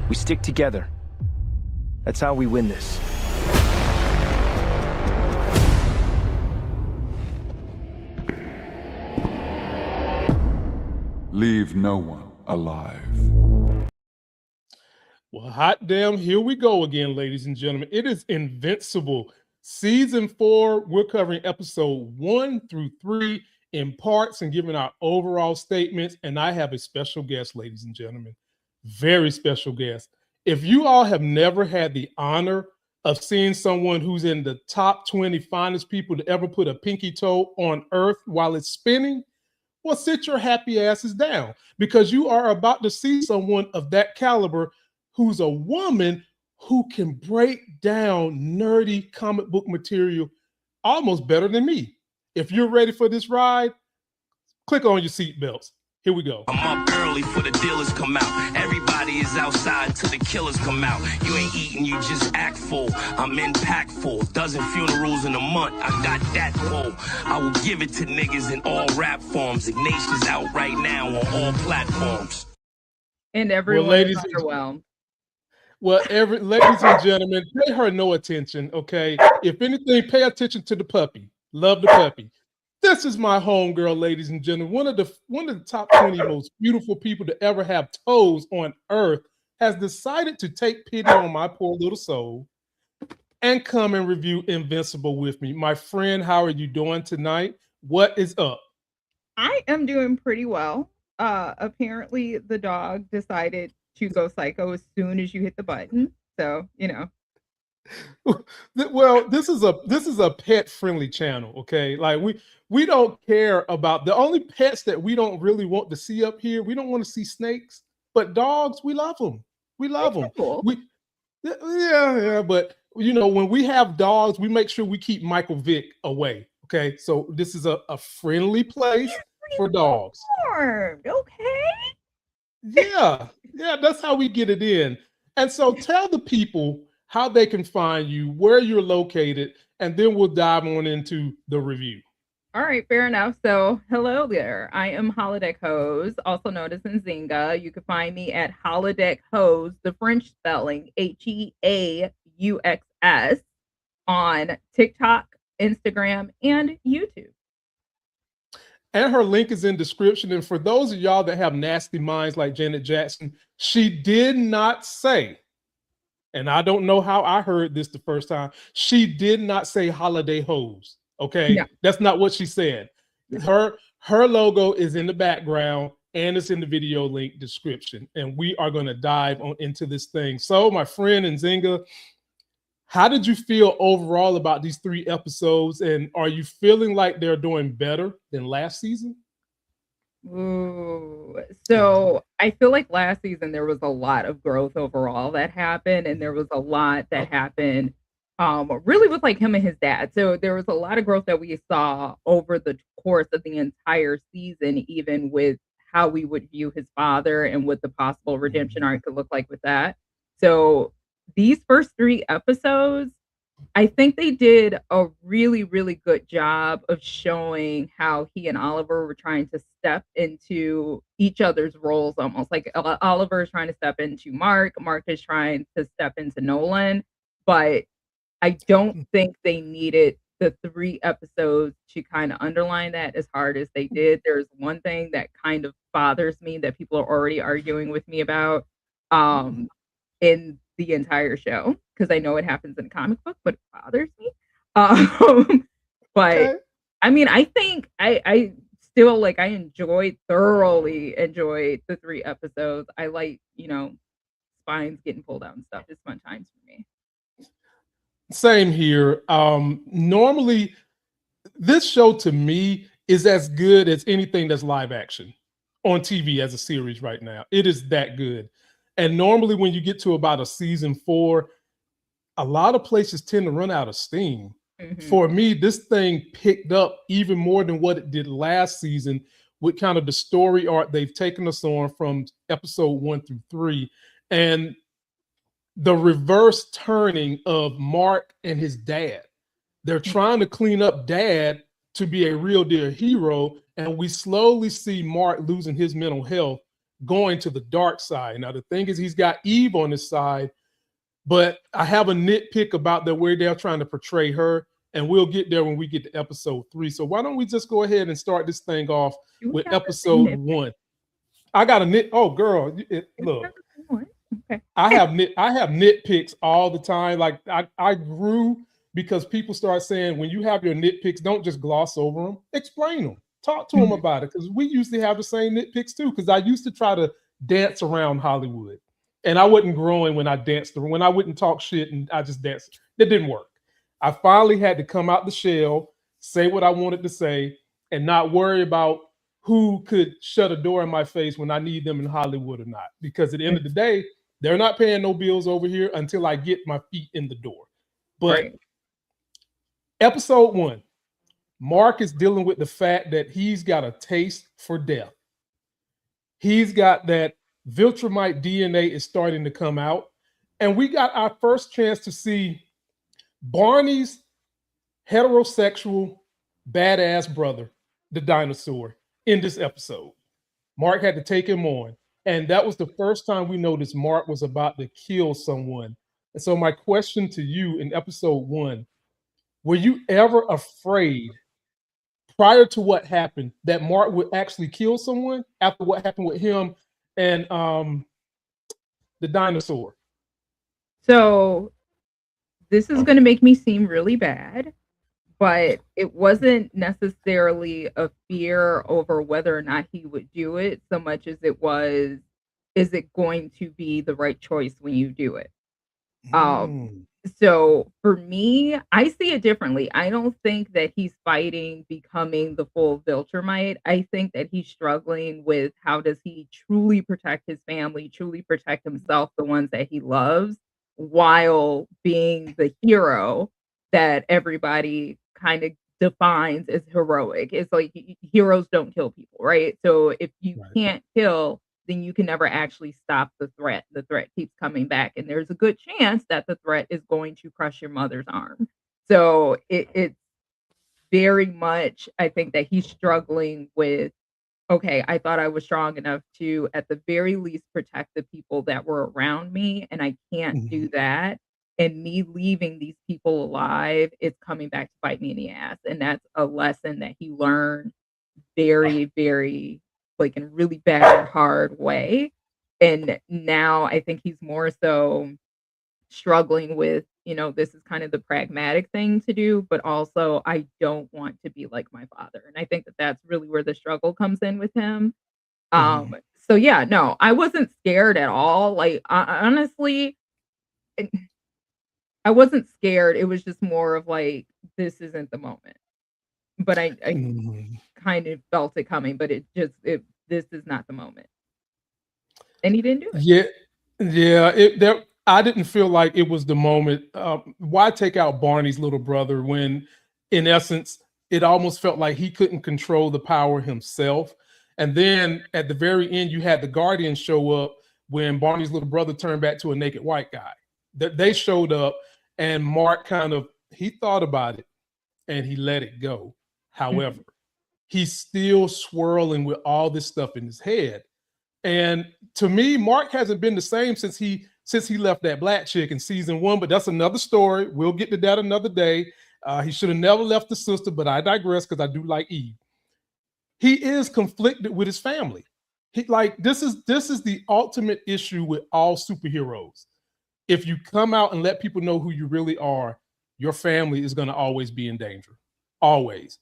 We stick together. That's how we win this. Leave no one alive. Well, hot damn, here we go again, ladies and gentlemen. It is Invincible. Season 4, we're covering episode 1 through 3 in parts and giving our overall statements. And I have a special guest, ladies and gentlemen. Very special guest. If you all have never had the honor of seeing someone who's in the top 20 finest people to ever put a pinky toe on Earth while it's spinning, well, sit your happy asses down, because you are about to see someone of that caliber who's a woman who can break down nerdy comic book material almost better than me. If you're ready for this ride, click on your seatbelts. Here we go. I'm up early for the dealers come out. Everybody is outside till the killers come out. You ain't eating, you just act full. I'm impactful. Dozen funerals in a month. I got that full. I will give it to niggas in all rap forms. Ignatius out right now on all platforms. And everyone is underwhelmed. Well, ladies and gentlemen, pay her no attention, okay? If anything, pay attention to the puppy. Love the puppy. This is my homegirl, ladies and gentlemen. One of the top 20 most beautiful people to ever have toes on Earth has decided to take pity on my poor little soul and come and review Invincible with me. My friend, how are you doing tonight? What is up? I am doing pretty well. Apparently, the dog decided to go psycho as soon as you hit the button. So, you know. Well, this is a pet-friendly channel, okay? Like we don't care about the only pets that we don't really want to see up here. We don't want to see snakes, but dogs, we love them. We love them. Cool. Yeah, but you know, when we have dogs, we make sure we keep Michael Vick away. Okay, so this is a friendly place for dogs. Okay. Yeah, that's how we get it in. And so tell the people how they can find you, where you're located, and then we'll dive on into the review. All right, fair enough. So, hello there. I am Holodeck Hose, also known as Nzinga. You can find me at Holodeck Hose, the French spelling, Heauxs, on TikTok, Instagram, and YouTube. And her link is in description. And for those of y'all that have nasty minds like Janet Jackson, she did not say, and I don't know how I heard this the first time, she did not say holiday hose. Okay, no. That's not what she said. Her logo is in the background and it's in the video link description. And we are going to dive on into this thing. So, my friend Nzinga, how did you feel overall about these 3 episodes? And are you feeling like they're doing better than last season? Ooh, so I feel like last season there was a lot of growth overall that happened, and there was a lot that happened really with like him and his dad. So there was a lot of growth that we saw over the course of the entire season, even with how we would view his father and what the possible redemption arc could look like with that. So these first 3 episodes, I think they did a really, really good job of showing how he and Oliver were trying to step into each other's roles, almost like Oliver is trying to step into Mark is trying to step into Nolan, but I don't think they needed the 3 episodes to kind of underline that as hard as they did. There's one thing that kind of bothers me that people are already arguing with me about in the entire show, because I know it happens in a comic book, but it bothers me. But okay. I mean, I think I still like, I thoroughly enjoyed the 3 episodes. I like, you know, spines getting pulled out and stuff. It's fun times for me. Same here. Normally, this show to me is as good as anything that's live action on TV as a series right now. It is that good. And normally when you get to about a season 4, a lot of places tend to run out of steam. Mm-hmm. For me, this thing picked up even more than what it did last season with kind of the story arc they've taken us on from episode 1 through 3. And the reverse turning of Mark and his dad. They're trying to clean up dad to be a real deal hero. And we slowly see Mark losing his mental health going to the dark side. Now, the thing is, he's got Eve on his side, but I have a nitpick about the way they're trying to portray her, and we'll get there when we get to episode 3. So why don't we just go ahead and start this thing off with episode 1? I got a nit. Oh, girl, look. Okay. I have nitpicks all the time. Like I grew because people start saying when you have your nitpicks, don't just gloss over them. Explain them. Talk to them about it, because we usually have the same nitpicks too. Because I used to try to dance around Hollywood, and I wasn't growing when I danced. When I wouldn't talk shit and I just danced, that didn't work. I finally had to come out the shell, say what I wanted to say, and not worry about who could shut a door in my face when I need them in Hollywood or not. Because at the end of the day, they're not paying no bills over here until I get my feet in the door. But episode 1, Mark is dealing with the fact that he's got a taste for death. He's got that Viltrumite DNA is starting to come out. And we got our first chance to see Barney's heterosexual badass brother, the dinosaur, in this episode. Mark had to take him on. And that was the first time we noticed Mark was about to kill someone. And so my question to you in episode 1, were you ever afraid prior to what happened that Mark would actually kill someone after what happened with him and the dinosaur? So this is going to make me seem really bad, but it wasn't necessarily a fear over whether or not he would do it so much as it was, is it going to be the right choice when you do it? So for me, I see it differently. I don't think that he's fighting becoming the full Viltrumite. I think that he's struggling with how does he truly protect his family, truly protect himself, the ones that he loves, while being the hero that everybody kind of defines as heroic. It's like heroes don't kill people, right? So if you can't kill, then you can never actually stop the threat. The threat keeps coming back, and there's a good chance that the threat is going to crush your mother's arm. So it's very much, I think that he's struggling with, okay, I thought I was strong enough to, at the very least, protect the people that were around me, and I can't do that. And me leaving these people alive, it's coming back to bite me in the ass. And that's a lesson that he learned very, very, like, in a really bad, hard way. And now I think he's more so struggling with, this is kind of the pragmatic thing to do, but also I don't want to be like my father. And I think that that's really where the struggle comes in with him. So yeah, no, I wasn't scared at all. Like, honestly, I wasn't scared. It was just more of like, this isn't the moment. But I kind of felt it coming, but this is not the moment. And he didn't do it. Yeah. I didn't feel like it was the moment. Why take out Barney's little brother when, in essence, it almost felt like he couldn't control the power himself? And then at the very end, you had the Guardians show up when Barney's little brother turned back to a naked white guy. They showed up, and Mark he thought about it, and he let it go. However, he's still swirling with all this stuff in his head. And to me, Mark hasn't been the same since he left that black chick in season 1, but that's another story. We'll get to that another day. He should have never left the sister, but I digress because I do like Eve. He is conflicted with his family. This is the ultimate issue with all superheroes. If you come out and let people know who you really are, your family is going to always be in danger. Always.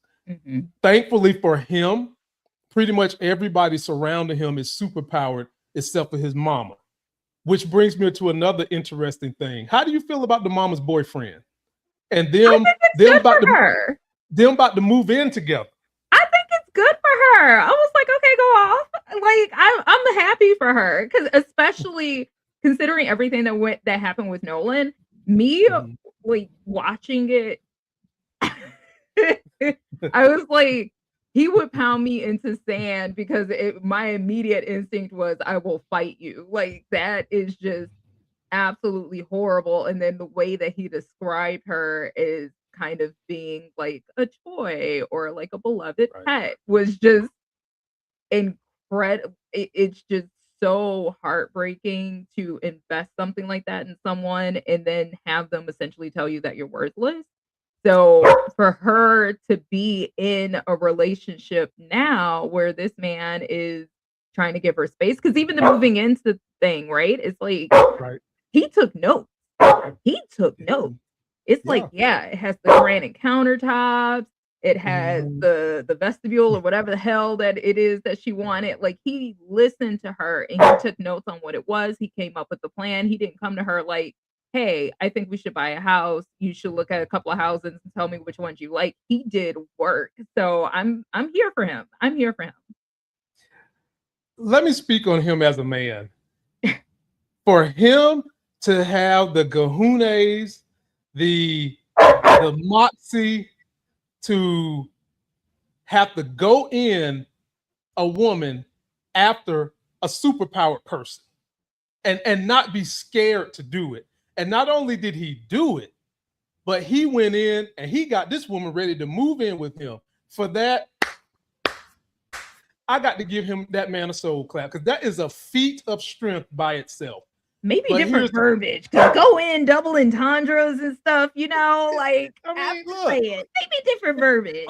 Thankfully for him, pretty much everybody surrounding him is superpowered except for his mama, which brings me to another interesting thing. How do you feel about the mama's boyfriend and them about to move in together? I think it's good for her. I was like, okay, go off. Like, I'm happy for her, because especially considering everything that happened with Nolan, me like watching it, I was like, he would pound me into sand because my immediate instinct was, I will fight you. Like, that is just absolutely horrible. And then the way that he described her is kind of being like a toy or like a beloved pet was just incredible. It's just so heartbreaking to invest something like that in someone and then have them essentially tell you that you're worthless. So for her to be in a relationship now where this man is trying to give her space, because even the moving into thing, right? It's like Right. he took notes. He took notes. It's like, yeah, it has the granite countertops. It has the vestibule or whatever the hell that it is that she wanted. Like he listened to her and he took notes on what it was. He came up with the plan. He didn't come to her like, hey, I think we should buy a house. You should look at a couple of houses and tell me which ones you like. He did work. So I'm here for him. I'm here for him. Let me speak on him as a man. For him to have the kahunas, the moxie to have to go in a woman after a superpowered person and not be scared to do it. And not only did he do it, but he went in and he got this woman ready to move in with him. For that, I got to give him that man a soul clap because that is a feat of strength by itself. Maybe but different verbiage, because go in double entendres and stuff, you know, like I mean, look, maybe different verbiage.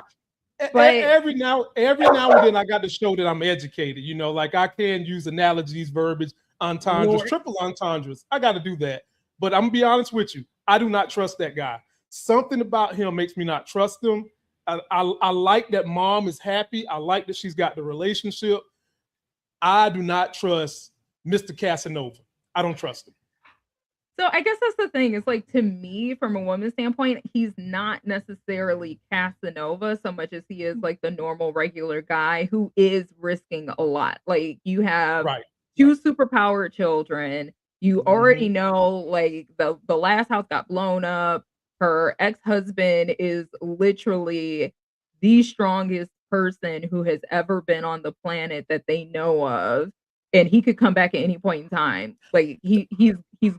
But every now and then I got to show that I'm educated, you know, like I can use analogies, verbiage, entendres, triple entendres. I got to do that. But I'm gonna be honest with you, I do not trust that guy. Something about him makes me not trust him. I like that mom is happy. I like that she's got the relationship. I do not trust Mr. Casanova. I don't trust him. So I guess that's the thing. It's like, to me, from a woman's standpoint, he's not necessarily Casanova so much as he is like the normal, regular guy who is risking a lot. Like you have two superpowered children. You already know, like the last house got blown up. Her ex-husband is literally the strongest person who has ever been on the planet that they know of. And he could come back at any point in time. Like he's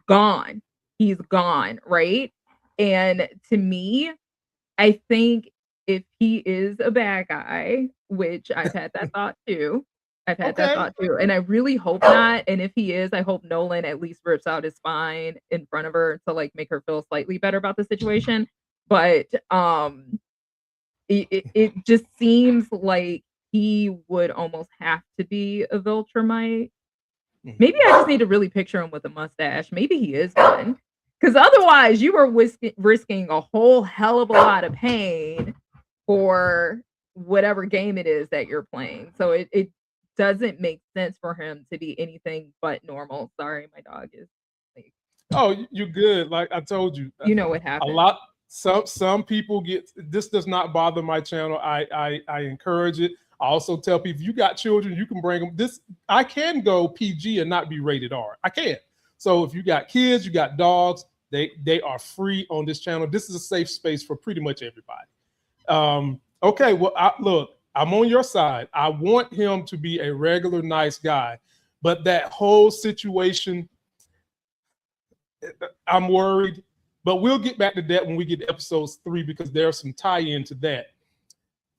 gone. He's gone, right? And to me, I think if he is a bad guy, which I've had that thought too. And I really hope not. And if he is, I hope Nolan at least rips out his spine in front of her to like make her feel slightly better about the situation. But it just seems like he would almost have to be a Viltrumite. Maybe I just need to really picture him with a mustache. Maybe he is one. Because otherwise, you are risking a whole hell of a lot of pain for whatever game it is that you're playing. So it doesn't make sense for him to be anything but normal. Sorry, my dog is like, oh, you're good. Like I told you. You know what happened. A lot. Some people get this. Does not bother my channel. I encourage it. I also tell people, you got children, you can bring them. This I can go PG and not be rated R. I can. So if you got kids, you got dogs, they are free on this channel. This is a safe space for pretty much everybody. Okay, well, look, I'm on your side. I want him to be a regular nice guy, but that whole situation, I'm worried. But we'll get back to that when we get to episodes 3 because there's some tie-in to that.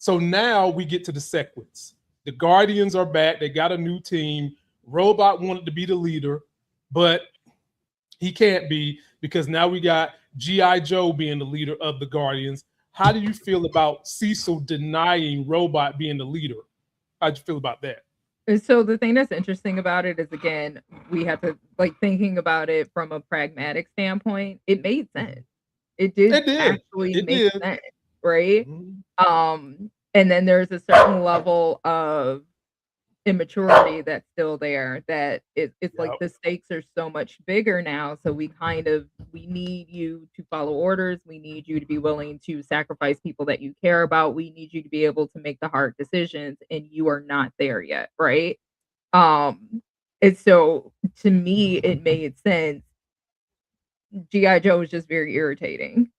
So now we get to the sequence. The Guardians are back. They got a new team. Robot wanted to be the leader, but he can't be because now we got G.I. Joe being the leader of the Guardians. How do you feel about Cecil denying Robot being the leader? How'd you feel about that? And so the thing that's interesting about it is, again, we have to like thinking about it from a pragmatic standpoint. It made sense. It did actually make sense, right? And then there's a certain level of immaturity that's still there that it's like the stakes are so much bigger now. So we need you to follow orders. We need you to be willing to sacrifice people that you care about. We need you to be able to make the hard decisions, and you are not there yet, right? And so to me, it made sense. G.I. Joe is just very irritating.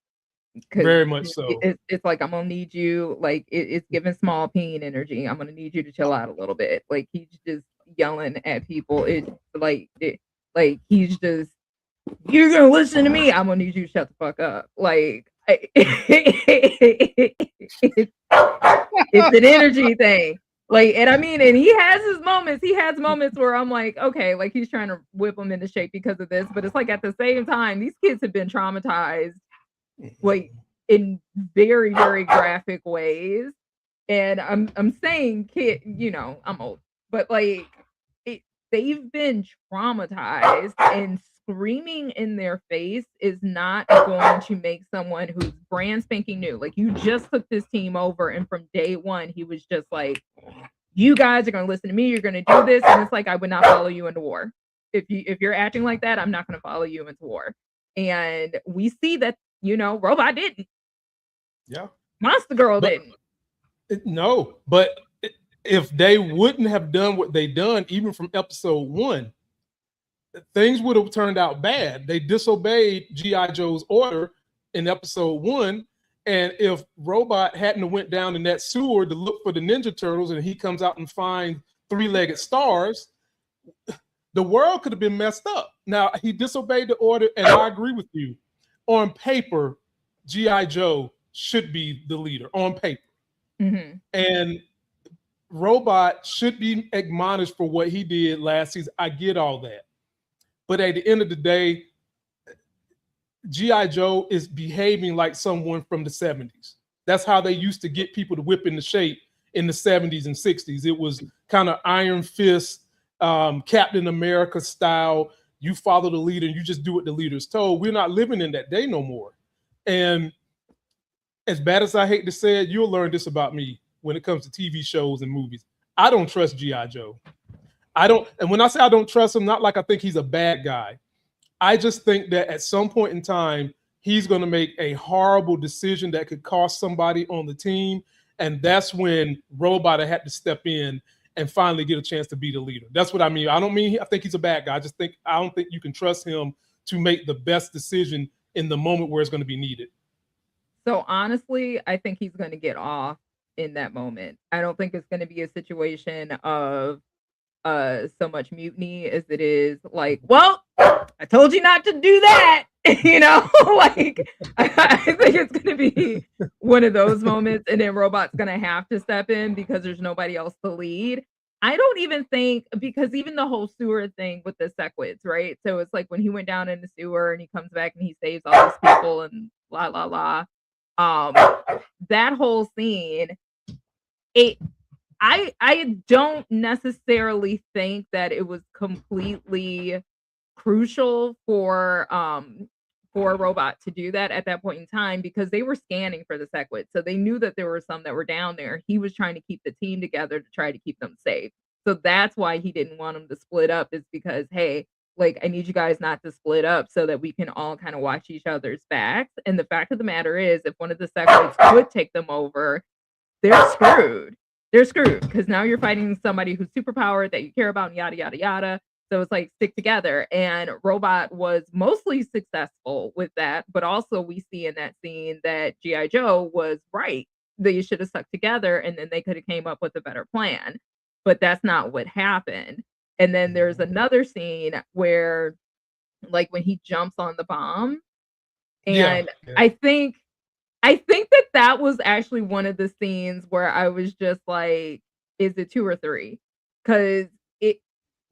Very much so. It's like, I'm gonna need you, like it's giving small peen energy. I'm gonna need you to chill out a little bit. Like he's just yelling at people. It's like he's just, you're gonna listen to me. I'm gonna need you to shut the fuck up. Like it's an energy thing. Like, and I mean, and he has his moments. He has moments where I'm like, okay, like he's trying to whip him into shape because of this. But it's like at the same time, these kids have been traumatized, like in very, very graphic ways. And I'm saying kid, you know, I'm old, but like they've been traumatized, and screaming in their face is not going to make someone who's brand spanking new. Like, you just took this team over, and from day one, he was just like, you guys are going to listen to me. You're going to do this. And it's like, I would not follow you into war. If you're acting like that, I'm not going to follow you into war. And we see that, you know, Robot didn't. Yeah. Monster Girl didn't. No, but if they wouldn't have done what they done, even from episode 1, things would have turned out bad. They disobeyed G.I. Joe's order in episode 1. And if Robot hadn't went down in that sewer to look for the Ninja Turtles, and he comes out and finds 3-legged stars, the world could have been messed up. Now, he disobeyed the order, and I agree with you. On paper, G.I. Joe should be the leader, on paper. Mm-hmm. And Robot should be admonished for what he did last season. I get all that. But at the end of the day, G.I. Joe is behaving like someone from the 70s. That's how they used to get people to whip into shape in the 70s and 60s. It was kind of Iron Fist, Captain America style. You follow the leader and you just do what the leader's told. We're not living in that day no more. And as bad as I hate to say it, you'll learn this about me when it comes to TV shows and movies. I don't trust G.I. Joe. I don't. And when I say I don't trust him, not like I think he's a bad guy. I just think that at some point in time, he's going to make a horrible decision that could cost somebody on the team. And that's when Robot had to step in and finally get a chance to be the leader. That's what I mean. I don't mean I think he's a bad guy. I don't think you can trust him to make the best decision in the moment where it's going to be needed. So honestly, I think he's going to get off in that moment. I don't think it's going to be a situation of so much mutiny as it is like, well, I told you not to do that. You know, like I think it's going to be one of those moments, and then Robot's going to have to step in because there's nobody else to lead. I don't even think, because even the whole sewer thing with the Sequids, right? So it's like when he went down in the sewer and he comes back and he saves all these people and la la la. That whole scene, I don't necessarily think that it was completely crucial for Robot to do that at that point in time, because they were scanning for the Sequids. So they knew that there were some that were down there. He was trying to keep the team together to try to keep them safe. So that's why he didn't want them to split up, is because, hey, like, I need you guys not to split up so that we can all kind of watch each other's backs. And the fact of the matter is, if one of the Sequids could take them over, they're screwed. They're screwed, because now you're fighting somebody who's superpowered that you care about, and yada, yada, yada. So it's like, stick together. And Robot was mostly successful with that. But also we see in that scene that G.I. Joe was right. They should have stuck together, and then they could have came up with a better plan. But that's not what happened. And then there's another scene where, like, when he jumps on the bomb, and yeah. I think that was actually one of the scenes where I was just like, is it 2 or 3? Because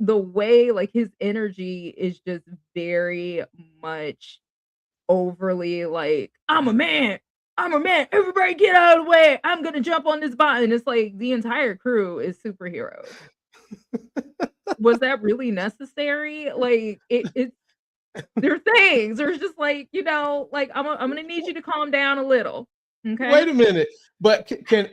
the way, like, his energy is just very much overly like, I'm a man, everybody get out of the way, I'm gonna jump on this bomb. And it's like the entire crew is superheroes. Was that really necessary? Like, it's there are things. There's just like, you know, like, I'm gonna need you to calm down a little. Okay. Wait a minute. But can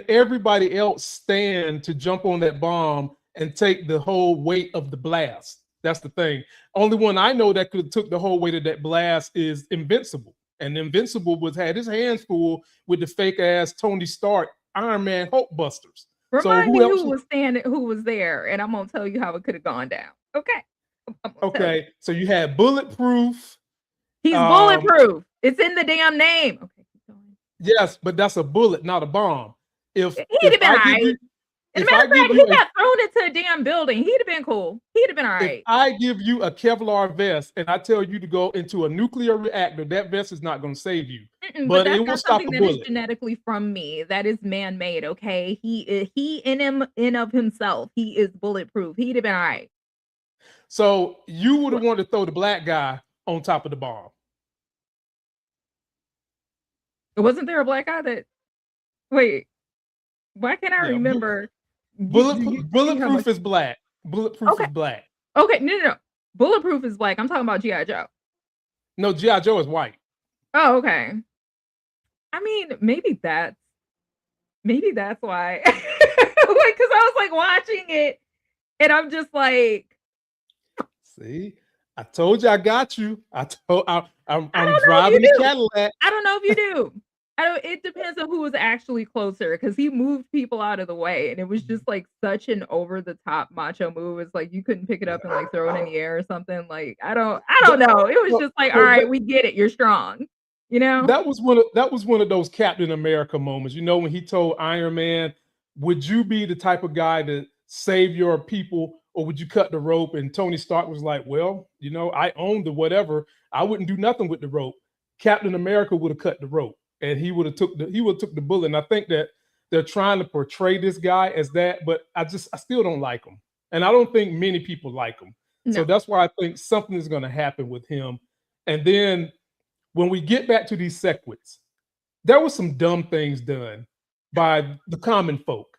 everybody else stand to jump on that bomb and take the whole weight of the blast? That's the thing. Only one I know that could have took the whole weight of that blast is Invincible. And Invincible had his hands full with the fake ass Tony Stark Iron Man Hulk busters. Remind me who was there, and I'm gonna tell you how it could have gone down. Okay. Okay. So you had Bulletproof. He's bulletproof. It's in the damn name. Okay, keep going. Yes, but that's a bullet, not a bomb. He'd have been all right. As a matter of fact, he got thrown into a damn building. He'd have been cool. He'd have been all right. If I give you a Kevlar vest and I tell you to go into a nuclear reactor, that vest is not going to save you. But but it that's will not stop something a that is bullet. genetically from me. That is man-made, okay? He in of himself, he is bulletproof. He'd have been all right. So you would have wanted to throw the black guy on top of the bomb. Wasn't there a black guy that wait, why can't I Yeah, remember? You see how much bulletproof is black. Bulletproof okay. is black. Okay, no. Bulletproof is black. I'm talking about G.I. Joe. No, G.I. Joe is white. Oh, okay. I mean, maybe that's why. Like, because I was like watching it and I'm just like, See, I told you I got you. I'm I don't know if driving you the do. Cadillac. I don't know if you do. I don't it depends on who was actually closer because he moved people out of the way and it was just like such an over the top macho move. It's like you couldn't pick it up and like throw it in the air or something. Like I don't know. It was So, just like, all so right, we get it. You're strong. You know? that was one of those Captain America moments. You know, when he told Iron Man, "Would you be the type of guy to save your people, or would you cut the rope?" And Tony Stark was like, "Well, you know, I own the whatever. I wouldn't do nothing with the rope." Captain America would have cut the rope, and he would have took the bullet. And I think that they're trying to portray this guy as that, but I still don't like him, and I don't think many people like him. So No. that's why I think something is going to happen with him, and then when we get back to these sequits, there was some dumb things done by the common folk.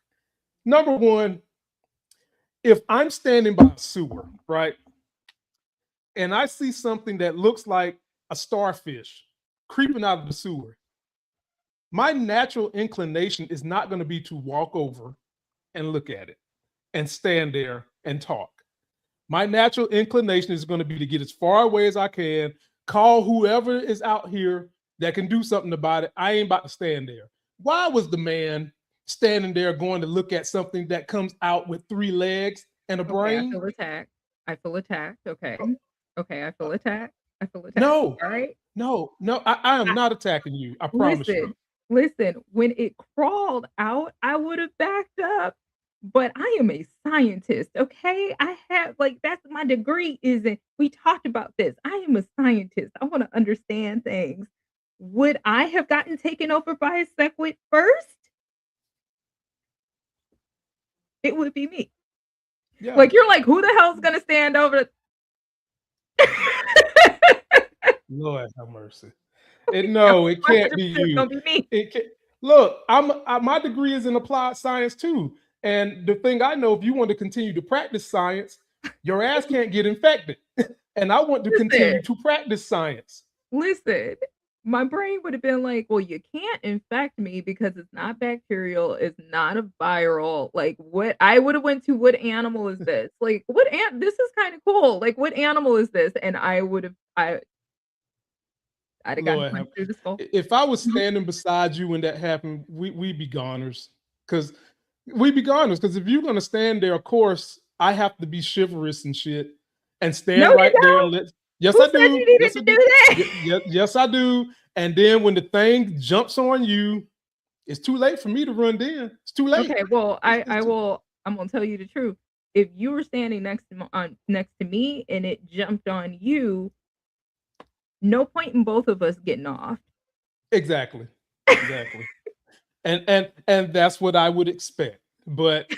Number one, if I'm standing by a sewer, right, and I see something that looks like a starfish creeping out of the sewer, my natural inclination is not going to be to walk over and look at it and stand there and talk. My natural inclination is going to be to get as far away as I can, call whoever is out here that can do something about it. I ain't about to stand there. Why was the man standing there going to look at something that comes out with 3 legs and a Okay, I brain? feel attacked. I feel attacked. Okay. Okay, I feel Uh, attacked. I feel attacked. no, All right. no, I am I, not attacking you. I promise you. listen, when it crawled out, I would have backed up. But I am a scientist, okay? I have like that's my degree is in we talked about this. I am a scientist. I want to understand things. Would I have gotten taken over by a sequid first? It would be me. Yeah. Like you're like, who the hell's gonna stand over? Lord have mercy. No, it can't be It's you. gonna be me. It can Look, my degree is in applied science too. And the thing I know, if you want to continue to practice science, your ass can't get infected. And I want to Listen, continue to practice science. listen. My brain would have been like, well, you can't infect me because it's not bacterial, it's not a viral. Like what I would have went to what animal is this? Like this is kind of cool. Like what animal is this? And I'd have gotten Lord have punched through the skull. if I was Mhm. standing beside you when that happened, we'd be goners. Because we'd be goners. Because if you're gonna stand there, of course, I have to be chivalrous and shit and No, stand you right there and don't. let yes, Who I said you do. needed Yes, I to do do. that? Yes, I do. And then when the thing jumps on you, it's too late for me to run then. It's too late. Okay, well, It's too, I'm gonna tell you the truth. If you were standing next to me and it jumped on you, no point in both of us getting off. exactly. Exactly. And that's what I would expect. But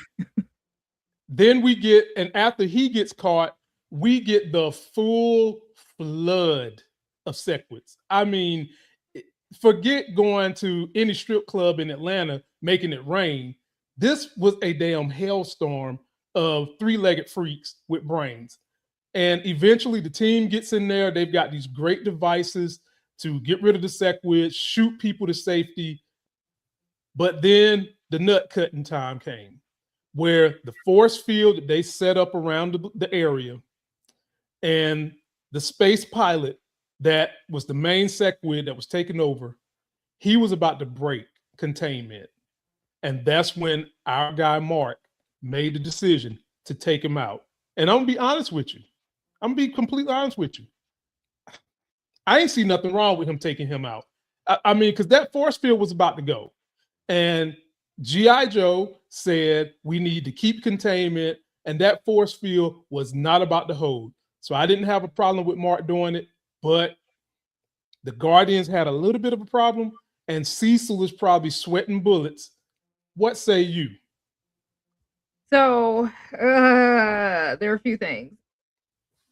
then and after he gets caught, we get the full flood of sequids. I mean, forget going to any strip club in Atlanta, making it rain. This was a damn hailstorm of 3-legged freaks with brains. And eventually the team gets in there. They've got these great devices to get rid of the sequids, shoot people to safety. But then the nut cutting time came where the force field that they set up around the area and the space pilot that was the main sequid that was taking over, he was about to break containment. And that's when our guy Mark made the decision to take him out. And I'm gonna be honest with you. I'm gonna be completely honest with you. I ain't see nothing wrong with him taking him out. I mean, because that force field was about to go. And G.I. Joe said we need to keep containment, and that force field was not about to hold. So I didn't have a problem with Mark doing it, but The Guardians had a little bit of a problem, and Cecil is probably sweating bullets. What say you? So there are a few things.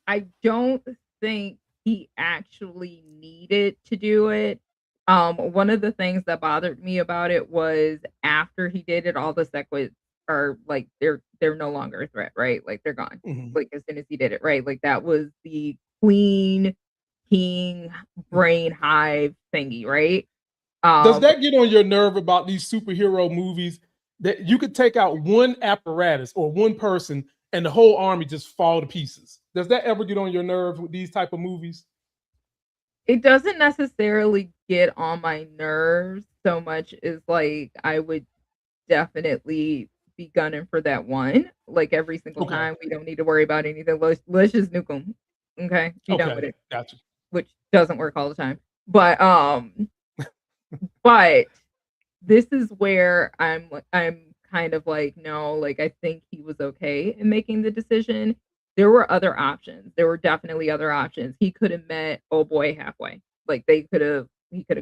I don't think he actually needed to do it. One of the things that bothered me about it was after he did it, all the Sequoias are like they're no longer a threat, right? Like they're gone. Mhm. Like as soon as he did it, right? Like that was the Queen King brain hive thingy, right? Does Um, that get on your nerve about these superhero movies that you could take out one apparatus or one person and the whole army just fall to pieces? Does that ever get on your nerves with these type of movies? it doesn't necessarily get on my nerves so much as like I would definitely be gunning for that one. Like every single Okay. time, we don't need to worry about anything. Let's just nuke them. Okay, be done with Okay. it. Gotcha. Which doesn't work all the time, but this is where I'm kind of like no, like I think he was okay in making the decision. There were other options. There were definitely other options. He could have met oh boy halfway. Like he could have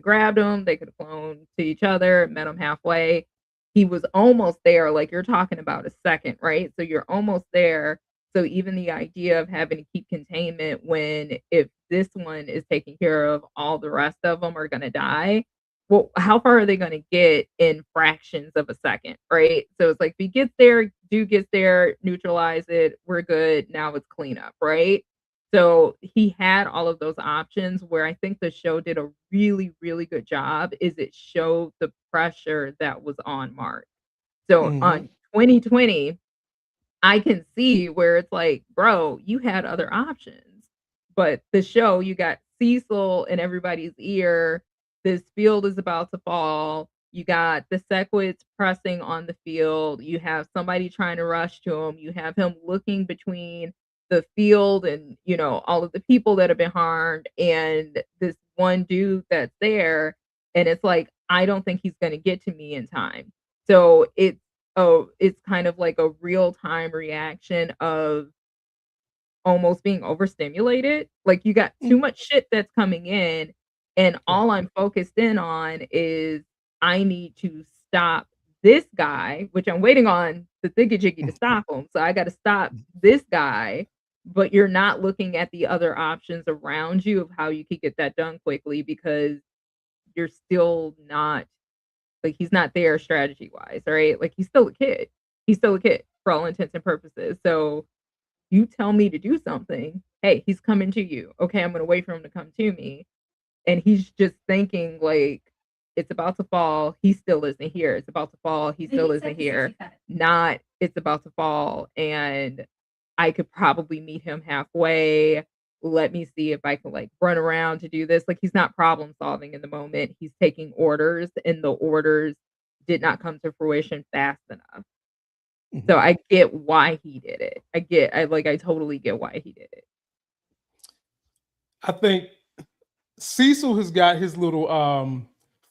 grabbed him. They could have flown to each other, met him halfway. He was almost there. Like you're talking about a second, right? So you're almost there. So even the idea of having to keep containment when if this one is taken care of, all the rest of them are gonna die. Well, how far are they going to get in fractions of a second, right? So it's like, if he gets there, gets there, neutralize it, we're good. Now it's cleanup, right? So he had all of those options where I think the show did a really, really good job is it showed the pressure that was on Mark. So Mhm. on 2020, I can see where it's like, bro, you had other options. But the show, you got Cecil in everybody's ear. This field is about to fall. You got the Sequits pressing on the field. You have somebody trying to rush to him. You have him looking between the field and, all of the people that have been harmed and this one dude that's there. And it's like, I don't think he's going to get to me in time. So it's kind of like a real-time reaction of almost being overstimulated. Like you got too much shit that's coming in, and Right. all I'm focused in on is I need to stop this guy, which I'm waiting on the thingy-jiggy to stop him. So I got to stop this guy, but you're not looking at the other options around you of how you could get that done quickly because you're still not like he's not there strategy wise, right? Like he's still a kid. He's still a kid for all intents and purposes. So you tell me to do something. Hey, he's coming to you. Okay, I'm gonna wait for him to come to me. And he's just thinking like it's about to fall. He still isn't here. It's about to fall. He still isn't here. Not it's about to fall. And I could probably meet him halfway. Let me see if I can like run around to do this. Like he's not problem solving in the moment. He's taking orders, and the orders did not come to fruition fast enough. So Mhm. I get why he did it. I totally get why he did it. I think Cecil has got his little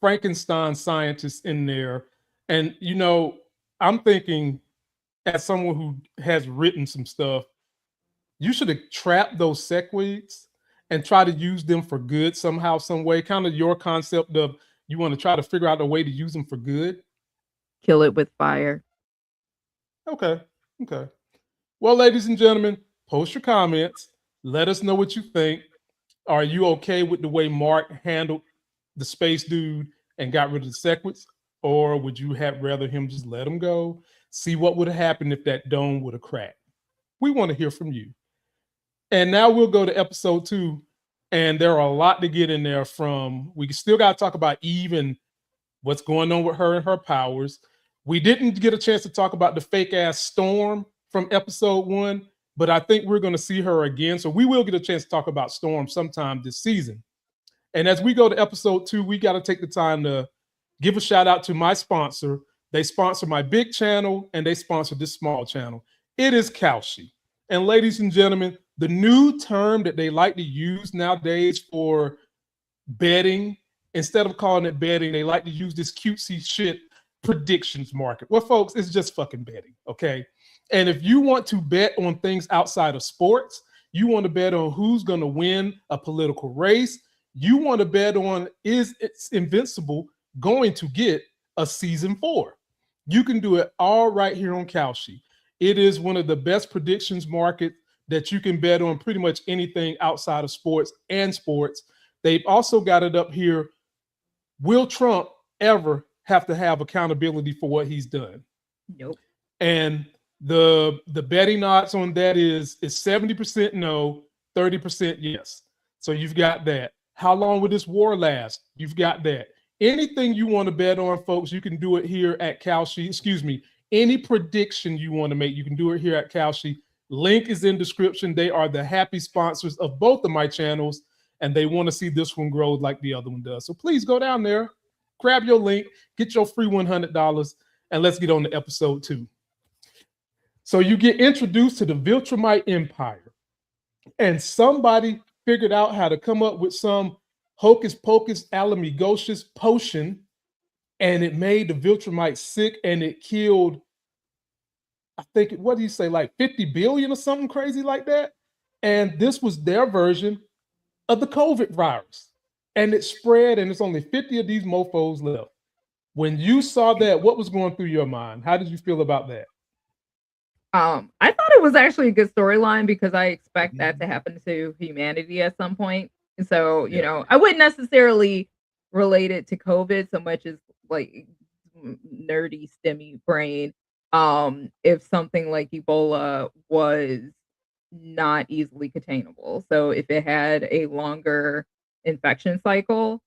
Frankenstein scientist in there. And I'm thinking as someone who has written some stuff, you should have trapped those sequids and try to use them for good somehow, some way. Kind of your concept of you want to try to figure out a way to use them for good. Kill it with fire. Okay. Okay. Well, ladies and gentlemen, post your comments. Let us know what you think. Are you okay with the way Mark handled the space dude and got rid of the sequence? Or would you have rather him just let him go? See what would have happened if that dome would have cracked. We want to hear from you. And now we'll go to episode 2. And there are a lot to get in there from. We still got to talk about Eve and what's going on with her and her powers. We didn't get a chance to talk about the fake ass Storm from episode 1, but I think we're going to see her again. So we will get a chance to talk about Storm sometime this season. And as we go to episode 2, we got to take the time to give a shout out to my sponsor. They sponsor my big channel and they sponsor this small channel. It is Kalshi. And ladies and gentlemen, the new term that they like to use nowadays for betting, instead of calling it betting, they like to use this cutesy shit predictions market. Well, folks, it's just fucking betting, okay? And if you want to bet on things outside of sports, you want to bet on who's going to win a political race, you want to bet on, is it's Invincible going to get a season 4? You can do it all right here on Kalshi. It is one of the best predictions market that you can bet on pretty much anything outside of sports and sports. They've also got it up here. Will Trump ever have to have accountability for what he's done? Nope. And the betting odds on that is 70% no, 30% yes. So you've got that. How long will this war last? You've got that. Anything you want to bet on, folks, you can do it here at Kalshi. Excuse me. Any prediction you want to make, you can do it here at Kalshi. Link is in description. They are the happy sponsors of both of my channels, and they want to see this one grow like the other one does. So please go down there, grab your link, get your free $100, and let's get on to episode 2. So you get introduced to the Viltrumite Empire, and somebody figured out how to come up with some hocus pocus alamigocious potion, and it made the Viltrumite sick, and it killed, I think, what do you say, like 50 billion or something crazy like that? And this was their version of the COVID virus. And it spread, and it's only 50 of these mofos left. When you saw that, what was going through your mind? How did you feel about that? I thought it was actually a good storyline because I expect that to happen to humanity at some point. So, you know, I wouldn't necessarily relate it to COVID so much as like nerdy STEMmy brain. If something like Ebola was not easily containable. So if it had a longer infection cycle,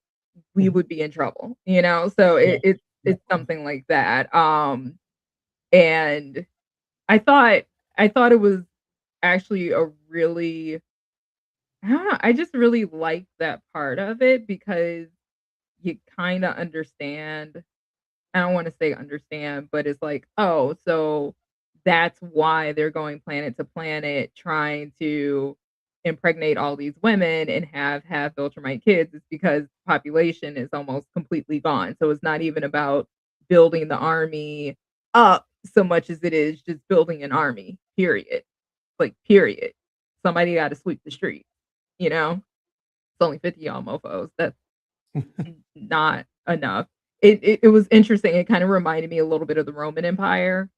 we would be in trouble, you know? So it's something like that. And I thought it was actually a really, I don't know, I just really liked that part of it because you kind of understand. I don't want to say understand, but it's like, oh, so that's why they're going planet to planet trying to impregnate all these women and have Viltrumite kids. It's because population is almost completely gone. So it's not even about building the army up so much as it is just building an army, period. Like, period. Somebody got to sweep the street, you know? It's only 50 y'all mofos. That's not enough. It was interesting. It kind of reminded me a little bit of the Roman Empire.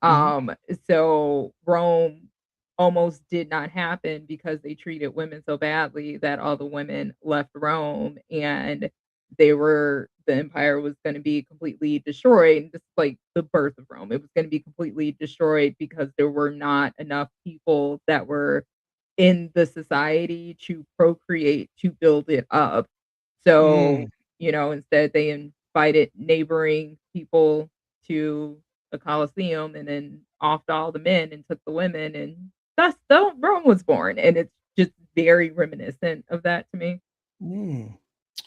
So Rome almost did not happen because they treated women so badly that all the women left Rome, and the empire was going to be completely destroyed. Just like the birth of Rome, it was going to be completely destroyed because there were not enough people that were in the society to procreate to build it up. So, you know, instead they invited neighboring people to the Colosseum and then offed all the men and took the women, and that's how Rome was born. And it's just very reminiscent of that to me.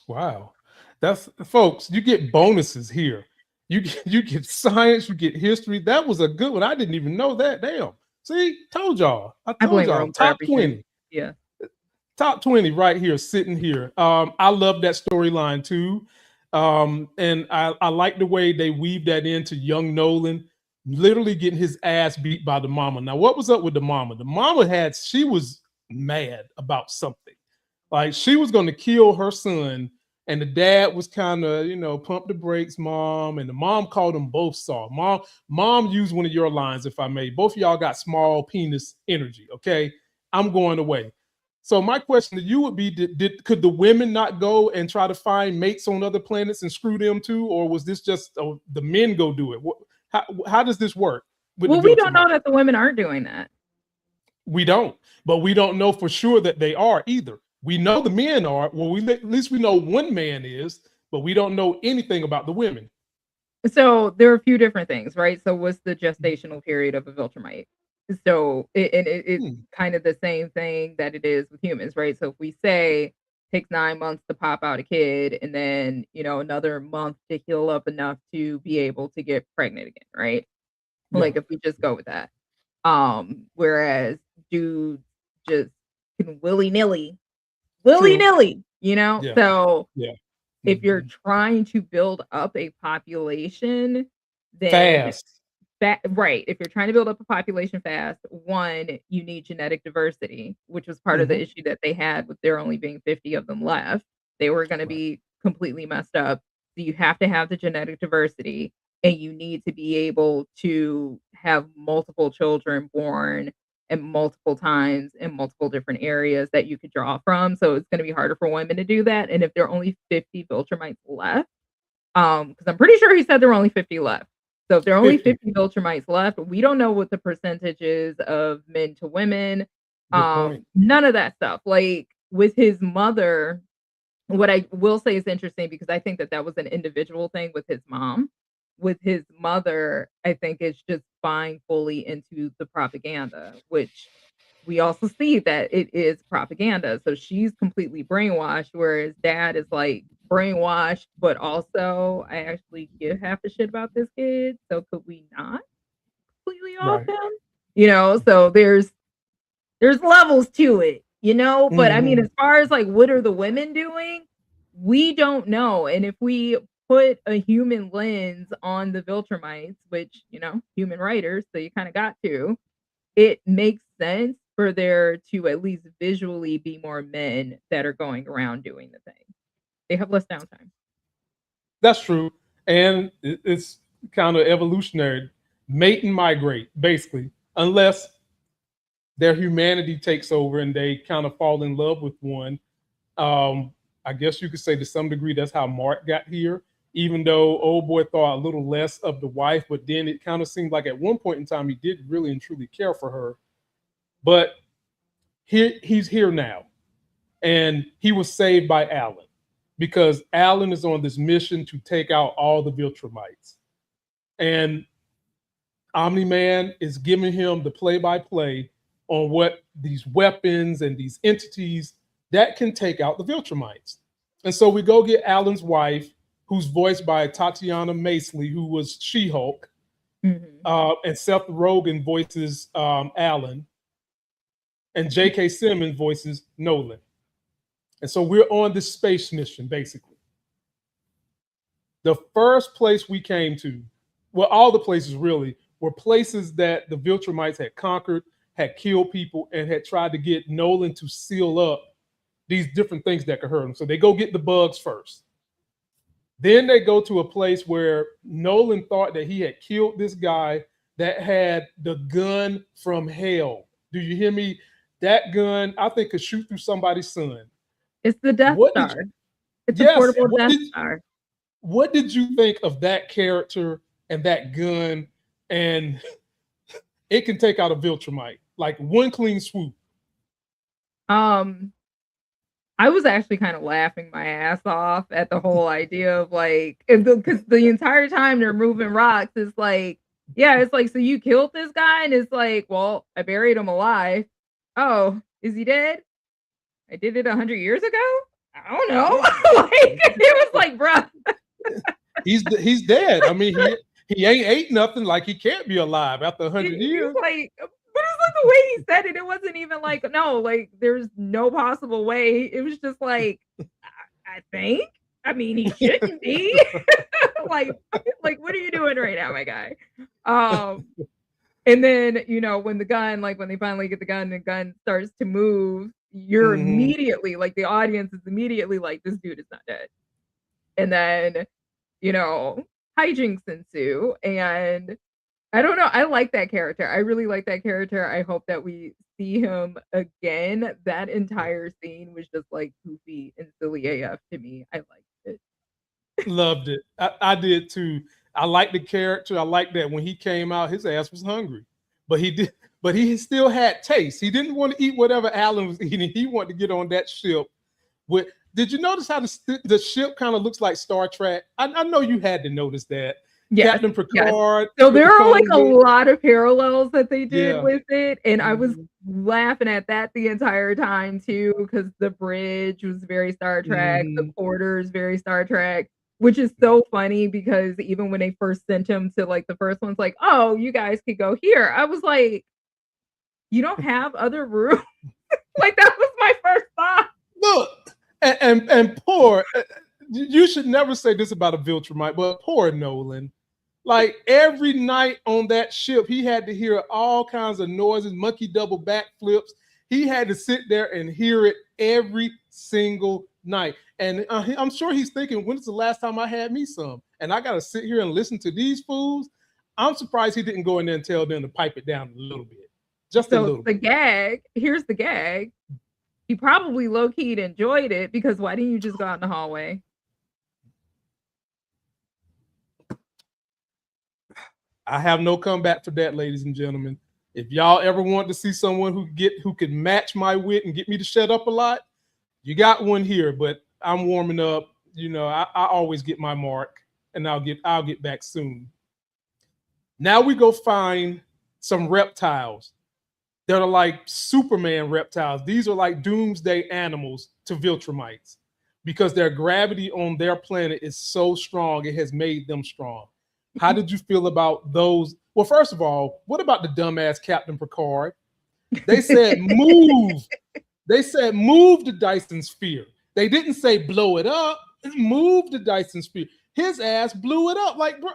Wow. That's, folks, you get bonuses here. You get science, you get history. That was a good one. I didn't even know that. Damn. See, told y'all. I told y'all. Top 20. Yeah. Top 20 right here, sitting here. I love that storyline too. And I like the way they weave that into young Nolan literally getting his ass beat by the mama. Now, what was up with the mama? The mama she was mad about something. Like, she was going to kill her son, and the dad was kind of, you know, pump the brakes, mom. And the mom called them both soft. Mom used one of your lines, if I may. Both of y'all got small penis energy, okay? I'm going away. So my question to you would be, could the women not go and try to find mates on other planets and screw them too? Or was this just the men go do it? How does this work? Well, we don't know that the women aren't doing that. We don't, but we don't know for sure that they are either. We know the men are. Well, at least we know one man is, but we don't know anything about the women. So there are a few different things, right? So what's the gestational period of a Viltrumite? So it's kind of the same thing that it is with humans, right? So if we say it takes 9 months to pop out a kid, and then, you know, another month to heal up enough to be able to get pregnant again, right? Yeah. Like, if we just go with that. Whereas dudes just can willy-nilly, you know? Yeah. So if you're trying to build up a population, then right. If you're trying to build up a population fast, one, you need genetic diversity, which was part of the issue that they had with there only being 50 of them left. They were going to be completely messed up. So you have to have the genetic diversity, and you need to be able to have multiple children born and multiple times in multiple different areas that you could draw from. So it's going to be harder for women to do that. And if there are only 50 Viltrumites left, because I'm pretty sure he said there were only 50 left. So if there are only 50 Viltrumites left, we don't know what the percentage is of men to women. None of that stuff. Like with his mother, what I will say is interesting because I think that that was an individual thing with his mom. With his mother, I think it's just buying fully into the propaganda, which we also see that it is propaganda. So she's completely brainwashed, whereas dad is like brainwashed, but also I actually give half a shit about this kid. So could we not completely off him? You know, so there's levels to it, you know, but I mean, as far as like what are the women doing, we don't know. And if we put a human lens on the Viltrumites, which, you know, human writers, so you kind of got to, it makes sense for there to at least visually be more men that are going around doing the thing. They have less downtime. That's true. And it's kind of evolutionary. Mate and migrate, basically, unless their humanity takes over and they kind of fall in love with one. I guess you could say to some degree that's how Mark got here, even though old boy thought a little less of the wife, but then it kind of seemed like at one point in time he did really and truly care for her. But he's here now. And he was saved by Alan because Alan is on this mission to take out all the Viltrumites. And Omni-Man is giving him the play-by-play on what these weapons and these entities that can take out the Viltrumites. And so we go get Alan's wife, who's voiced by Tatiana Maslany, who was She-Hulk. And Seth Rogen voices Alan. And J.K. Simmons voices Nolan. And so we're on this space mission, basically. The first place we came to, well, all the places really, were places that the Viltrumites had conquered, had killed people, and had tried to get Nolan to seal up these different things that could hurt him. So they go get the bugs first. Then they go to a place where Nolan thought that he had killed this guy that had the gun from hell. Do you hear me? That gun, I think, could shoot through somebody's son. It's the Death Star. It's a portable Death Star. What did you think of that character and that gun? And it can take out a Viltrumite, like one clean swoop. I was actually kind of laughing my ass off at the whole idea of like, because the entire time they're moving rocks, it's like, yeah, it's like, so you killed this guy, and it's like, well, I buried him alive. Oh, is he dead? I did it 100 years ago. I don't know. Like it was like, bro, he's dead. I mean, he ain't ate nothing. Like he can't be alive after 100 years. Like, but it's like the way he said it. It wasn't even like, no, like there's no possible way. It was just like, I think. I mean, he shouldn't be. like, what are you doing right now, my guy? And then, you know, when the gun, like when they finally get the gun and the gun starts to move, you're immediately like, the audience is immediately like, this dude is not dead. And then, you know, hijinks ensue. And I don't know. I like that character. I really like that character. I hope that we see him again. That entire scene was just like goofy and silly AF to me. I liked it. Loved it. I did too. I like the character. I like that when he came out, his ass was hungry, but he still had taste. He didn't want to eat whatever Alan was eating. He wanted to get on that ship. Did you notice how the ship kind of looks like Star Trek? I know you had to notice that. Yes, Captain Picard. Yes. So there are like a lot of parallels that they did with it. And I was laughing at that the entire time too, because the bridge was very Star Trek, the quarters very Star Trek. Which is so funny because even when they first sent him to like the first one's like, oh, you guys could go here. I was like, you don't have other rooms? Like that was my first thought. Look, and poor, you should never say this about a Viltrumite, but poor Nolan. Like every night on that ship, he had to hear all kinds of noises, monkey double backflips. He had to sit there and hear it every single night. And I'm sure he's thinking, when's the last time I had me some? And I got to sit here and listen to these fools. I'm surprised he didn't go in there and tell them to pipe it down a little bit. Just a little bit. Here's the gag. He probably low-keyed enjoyed it, because why didn't you just go out in the hallway? I have no comeback for that, ladies and gentlemen. If y'all ever want to see someone who could match my wit and get me to shut up a lot, you got one here. But I'm warming up. You know, I always get my mark, and I'll get back soon. Now we go find some reptiles that are like Superman reptiles. These are like doomsday animals to Viltrumites, because their gravity on their planet is so strong, it has made them strong. How did you feel about those? Well, first of all, what about the dumbass Captain Picard? They said move. They said move the Dyson sphere. They didn't say blow it up. Move the Dyson sphere. His ass blew it up. Like, bro,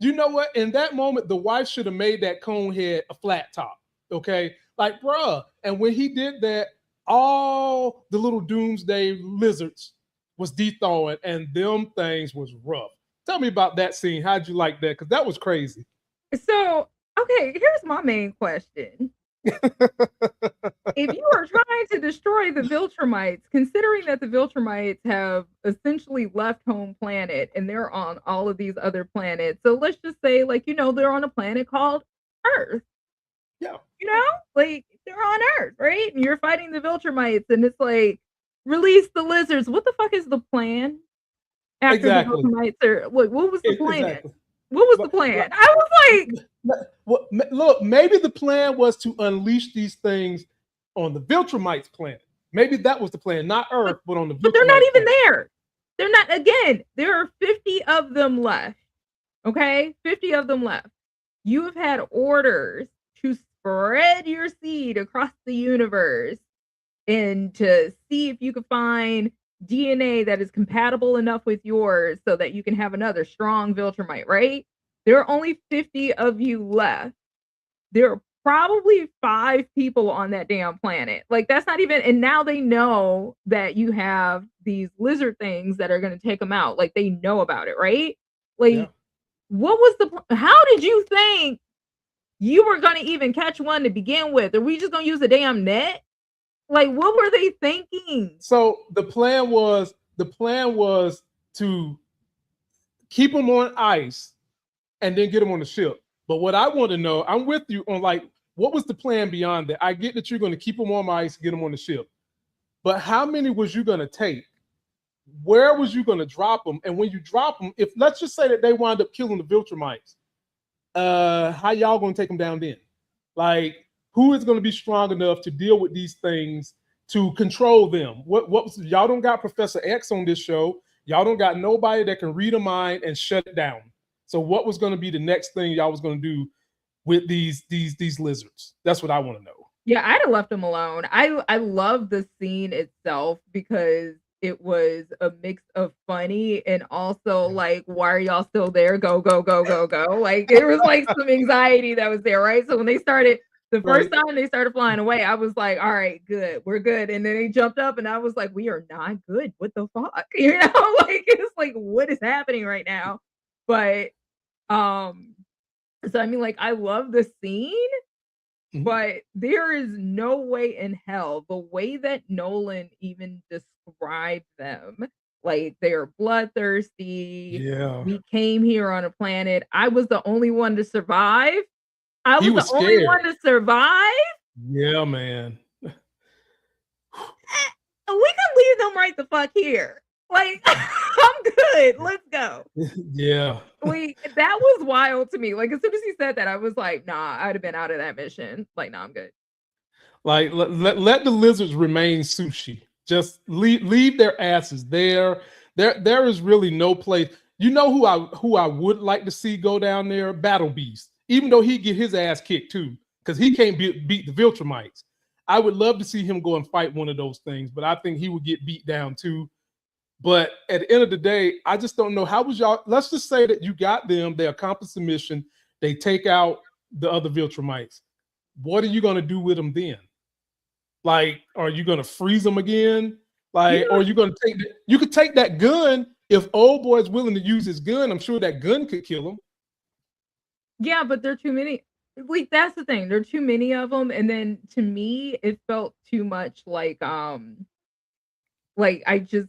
you know what? In that moment, the wife should have made that cone head a flat top. Okay, like, bruh. And when he did that, all the little doomsday lizards was dethroned, and them things was rough. Tell me about that scene. How'd you like that? Because that was crazy. So, okay, here's my main question. If you are trying to destroy the Viltrumites, considering that the Viltrumites have essentially left home planet and they're on all of these other planets, so let's just say, like, you know, they're on a planet called Earth. Yeah. You know, like, they're on Earth, right? And you're fighting the Viltrumites, and it's like, release the lizards. What the fuck is the plan? After Exactly. the Viltrumites are, what was the plan? Exactly. What was the plan? I was like, well, look, maybe the plan was to unleash these things on the Viltrumites planet. Maybe that was the plan, not Earth, but on the Viltrumites. But they're not even planet. there. They're not, again, there are 50 of them left. Okay? 50 of them left. You have had orders to spread your seed across the universe and to see if you can find DNA that is compatible enough with yours so that you can have another strong Viltrumite, right? There are only 50 of you left. There are probably 5 people on that damn planet. Like, that's not even, and now they know that you have these lizard things that are going to take them out. Like, they know about it, right? Like, yeah. What was how did you think you were going to even catch one to begin with? Are we just going to use a damn net? Like, what were they thinking? So the plan was to keep them on ice and then get them on the ship. But what I want to know, I'm with you on, like, what was the plan beyond that? I get that you're going to keep them on ice, get them on the ship. But how many was you going to take? Where was you going to drop them? And when you drop them, if let's just say that they wind up killing the Viltrumites, how y'all going to take them down then? Like, who is going to be strong enough to deal with these things to control them? Y'all don't got Professor X on this show. Y'all don't got nobody that can read a mind and shut it down. So what was going to be the next thing y'all was going to do with these lizards? That's what I want to know. Yeah, I'd have left them alone. I love the scene itself because it was a mix of funny and also like, why are y'all still there? Go, go, go, go, go. Like, there was like some anxiety that was there, right? So when they started, the first time they started flying away, I was like, all right, good, we're good. And then they jumped up and I was like, we are not good. What the fuck? You know, like, it's like, what is happening right now? But so I mean, like, I love the scene, but there is no way in hell, the way that Nolan even described them, like, they're bloodthirsty. Yeah. We came here on a planet. I was the only one to survive. I was the only one to survive. Yeah, man. We can leave them right the fuck here. Like, I'm good. Let's go. Yeah. That was wild to me. Like, as soon as he said that, I was like, nah, I'd have been out of that mission. Like, nah, I'm good. Like, let the lizards remain sushi. Just leave their asses there. There is really no place. You know who I would like to see go down there? Battle Beast. Even though he get his ass kicked too, because he can't beat the Viltrumites. I would love to see him go and fight one of those things, but I think he would get beat down too. But at the end of the day, I just don't know. How was y'all? Let's just say that you got them, they accomplish the mission, they take out the other Viltrumites. What are you going to do with them then? Like, are you going to freeze them again? Like, or you gonna take you could take that gun if old boy is willing to use his gun. I'm sure that gun could kill him. Yeah, but there are too many. Like that's the thing. There are too many of them, and then to me, it felt too much like I just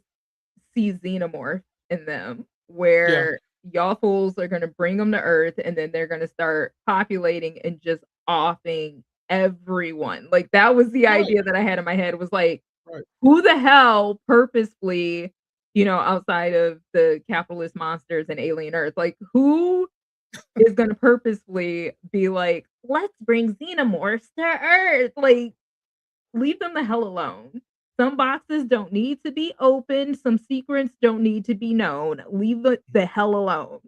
see xenomorph in them, Yeah, where y'all fools are gonna bring them to Earth, and then they're gonna start populating and just offing everyone. Like that was the right, idea that I had in my head. Was like, right. who the hell purposefully, outside of the capitalist monsters and alien Earth, like who is gonna purposefully be like, let's bring xenomorphs to Earth? Like, leave them the hell alone. Some boxes don't need to be opened. Some secrets don't need to be known. Leave it the hell alone.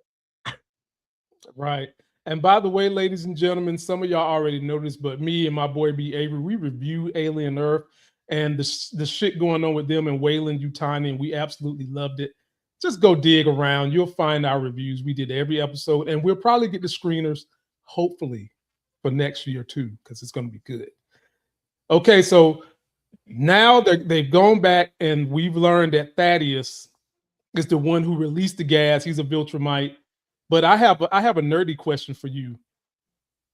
Right. And by the way, ladies and gentlemen, some of y'all already know this, but me and my boy B. Avery, we reviewed Alien Earth and the shit going on with them and Wayland Utani, and we absolutely loved it. Just go dig around. You'll find our reviews. We did every episode, and we'll probably get the screeners, hopefully, for next year too, because it's going to be good. Okay, so now they've gone back, and we've learned that Thaddeus is the one who released the gas. He's a Viltrumite. But I have a nerdy question for you.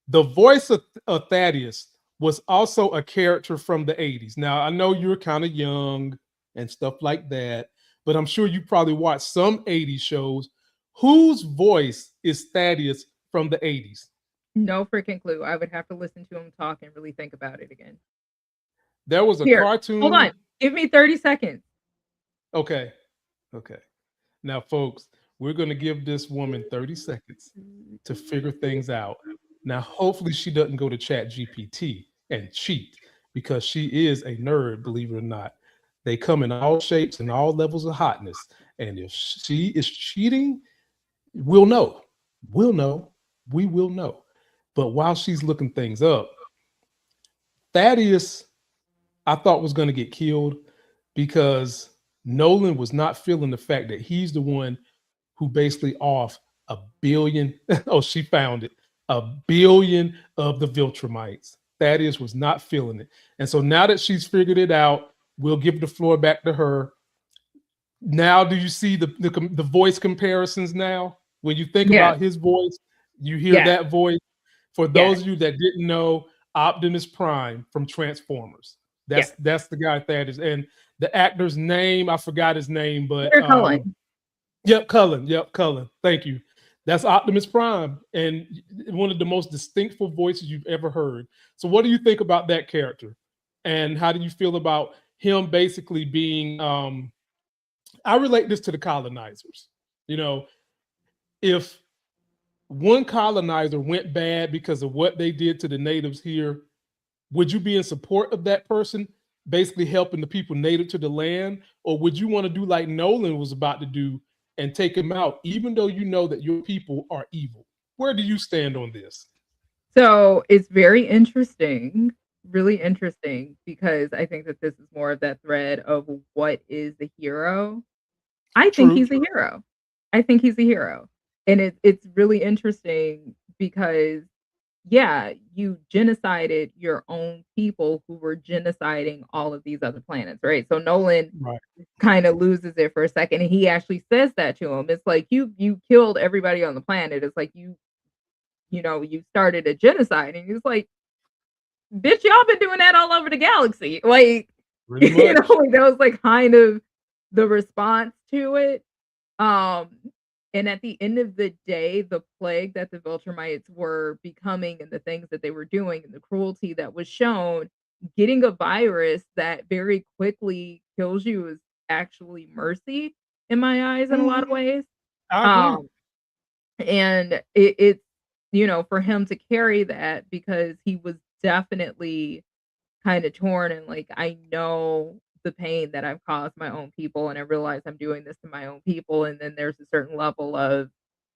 The voice of Thaddeus was also a character from the 80s. Now, I know you're kind of young and stuff like that, but I'm sure you probably watched some 80s shows. Whose voice is Thaddeus from the 80s? No freaking clue. I would have to listen to him talk and really think about it again. There was a Here, hold cartoon. on. Give me 30 seconds. Okay. Okay. Now, folks, we're going to give this woman 30 seconds to figure things out. Now, hopefully, she doesn't go to Chat GPT and cheat because she is a nerd, believe it or not. They come in all shapes and all levels of hotness. And if she is cheating, we'll know. We'll know. We will know. But while she's looking things up, Thaddeus, I thought was going to get killed because Nolan was not feeling the fact that he's the one who basically off a billion. Oh, she found it. A billion of the Viltrumites. Thaddeus was not feeling it. And so now that she's figured it out, we'll give the floor back to her. Now, do you see the voice comparisons now? When you think Yes, about his voice, you hear yes, that voice. For yes, those of you that didn't know, Optimus Prime from Transformers. yes. That's the guy Thaddeus. And the actor's name, I forgot his name, but Peter Cullen. yep, Cullen. Yep, Cullen. Thank you. That's Optimus Prime, and one of the most distinctful voices you've ever heard. So, what do you think about that character, and how do you feel about him basically being? I relate this to the colonizers. You know, if one colonizer went bad because of what they did to the natives here, would you be in support of that person, basically helping the people native to the land, or would you want to do like Nolan was about to do and take him out, even though you know that your people are evil? Where do you stand on this? So it's very interesting, really interesting, because I think that this is more of that thread of what is the hero. I think True. he's a hero. I think he's a hero. And it's really interesting because yeah, you genocided your own people who were genociding all of these other planets, right? So Nolan Right. kind of loses it for a second, and he actually says that to him. It's like you killed everybody on the planet. It's like you started a genocide, and he's like, bitch, y'all been doing that all over the galaxy. Like, Pretty much. like that was like kind of the response to it. Um, and at the end of the day, the plague that the Viltrumites were becoming and the things that they were doing and the cruelty that was shown, getting a virus that very quickly kills you is actually mercy in my eyes in a lot of ways. I agree. Um, and it's for him to carry that because he was definitely kind of torn and like, I know the pain that I've caused my own people, and I realize I'm doing this to my own people. And then there's a certain level of,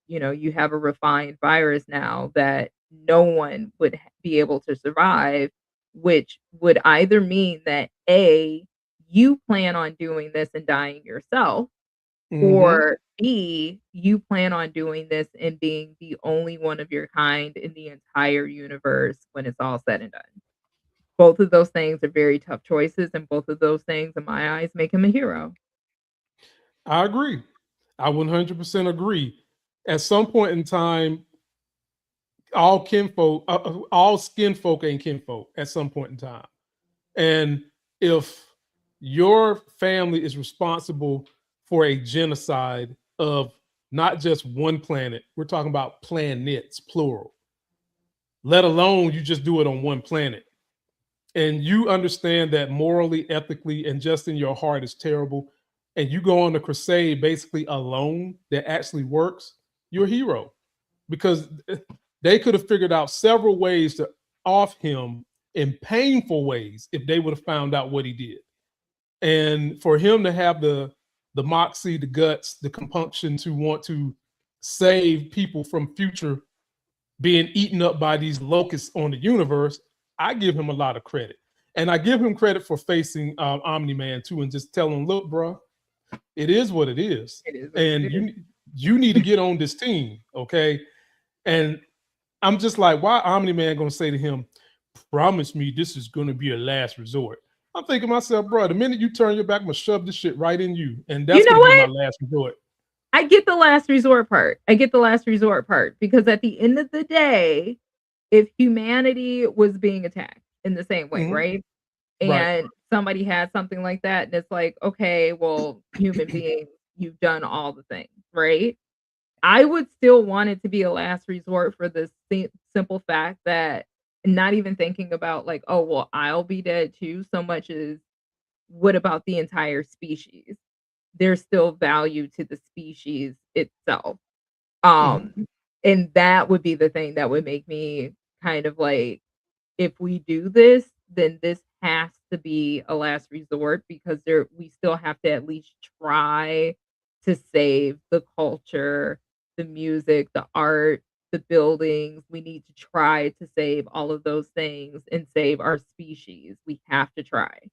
you have a refined virus now that no one would be able to survive, which would either mean that A, you plan on doing this and dying yourself, Mm-hmm. or B, you plan on doing this and being the only one of your kind in the entire universe when it's all said and done. both of those things are very tough choices, and both of those things, in my eyes, make him a hero. I agree. I 100% agree. At some point in time, all skin folk ain't kinfolk at some point in time. And if your family is responsible for a genocide of not just one planet, we're talking about planets, plural, let alone you just do it on one planet. And you understand that morally, ethically, and just in your heart is terrible, and you go on a crusade basically alone that actually works, you're a hero. Because they could have figured out several ways to off him in painful ways if they would have found out what he did. And for him to have the moxie, the guts, the compunction to want to save people from future being eaten up by these locusts on the universe, I give him a lot of credit. And I give him credit for facing Omni-Man too, and just telling him, look, bro, it is what it is. It is what And it is. you need to get on this team, okay? And I'm just like, why Omni-Man gonna say to him, promise me this is gonna be a last resort? I'm thinking to myself, bro, the minute you turn your back, I'm gonna shove this shit right in you. And that's You know gonna be what? my last resort. I get the last resort part. I get the last resort part because at the end of the day, if humanity was being attacked in the same way, Mhm. right? Right. And somebody had something like that, and it's like, okay, well, human beings, you've done all the things, right? I would still want it to be a last resort for the simple fact that not even thinking about like, oh, well, I'll be dead too, so much as what about the entire species? There's still value to the species itself. Mhm. And that would be the thing that would make me kind of like, if we do this, then this has to be a last resort because we still have to at least try to save the culture, the music, the art, the buildings. We need to try to save all of those things and save our species. We have to try.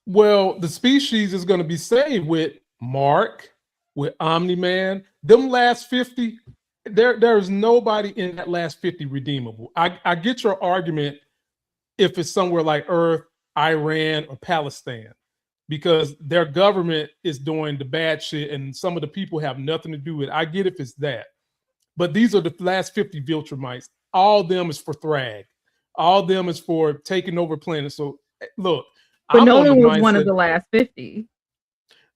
Well, the species is going to be saved with Mark, with Omni-Man. Them last 50, there's nobody in that last 50 redeemable. I get your argument if it's somewhere like Earth, Iran, or Palestine, because their government is doing the bad shit and some of the people have nothing to do with it. I get if it's that. But these are the last 50 Viltrumites. All of them is for Thrag. All of them is for taking over planets. So look, But I'm on the Nolan was one of mindset, the last 50.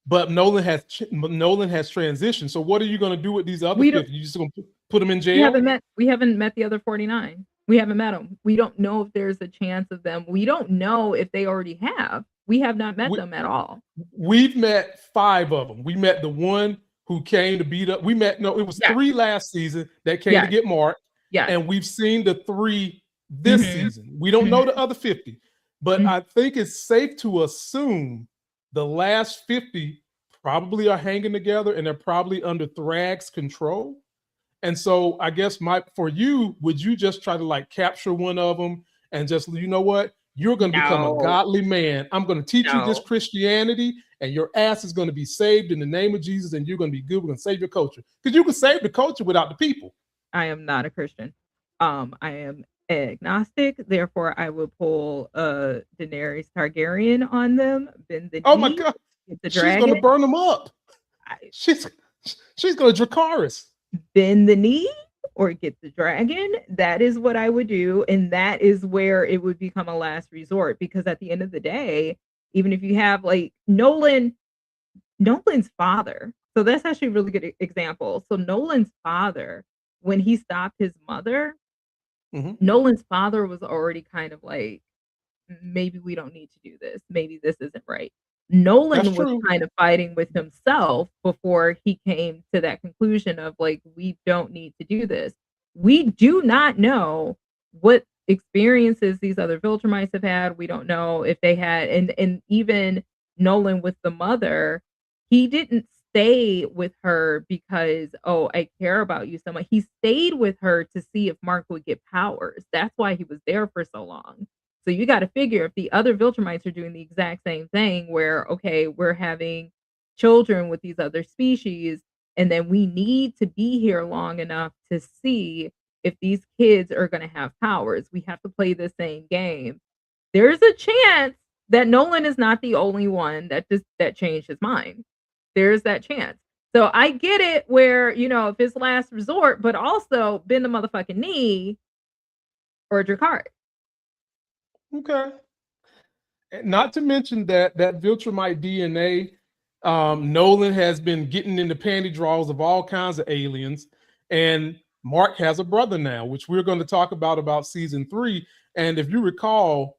but Nolan has transitioned. So what are you going to do with these other We don't 50? You just going to put them in jail? we haven't met the other 49. We haven't met them. We don't know if there's a chance of them. We don't know if they already have. We have not met We, them at all. we've met 5 of them. We met the one who came to beat up. It was Yeah. 3 last season that came to Yes. get Mark. Yes. And we've seen the 3 this Mhm. season. We don't know the other 50, but Mhm. I think it's safe to assume the last 50 probably are hanging together and they're probably under Thrag's control. And so I guess for you, would you just try to like capture one of them and just, you know what? You're going to become a No. godly man. I'm going to teach you this No. Christianity and your ass is going to be saved in the name of Jesus and you're going to be good. We're going to save your culture because you can save the culture without the people. I am not a Christian. I am agnostic, therefore I would pull Daenerys Targaryen on them, bend the Oh my knee, God. get the She's going to dragon, burn them up. She's going to Dracarys. bend the knee or get the dragon. That is what I would do. And that is where it would become a last resort. Because at the end of the day, even if you have like Nolan's father, so that's actually a really good example. So Nolan's father, when he stopped his mother, Mhm. Nolan's father was already kind of like, maybe we don't need to do this. Maybe this isn't right. Nolan That's was true. kind of fighting with himself before he came to that conclusion of like, we don't need to do this. We do not know what experiences these other Viltrumites have had. We don't know if they had, and even Nolan with the mother, he didn't stay with her because, oh, I care about you so much. He stayed with her to see if Mark would get powers. That's why he was there for so long. So you got to figure if the other Viltrumites are doing the exact same thing, where, okay, we're having children with these other species, and then we need to be here long enough to see if these kids are going to have powers, we have to play the same game. There's a chance that Nolan is not the only one that changed his mind. There's that chance. So I get it where, if it's last resort, but also bend the motherfucking knee or your card. Okay. Not to mention that Viltrumite DNA, Nolan has been getting in the panty drawers of all kinds of aliens, and Mark has a brother now, which we're going to talk about season 3. And if you recall,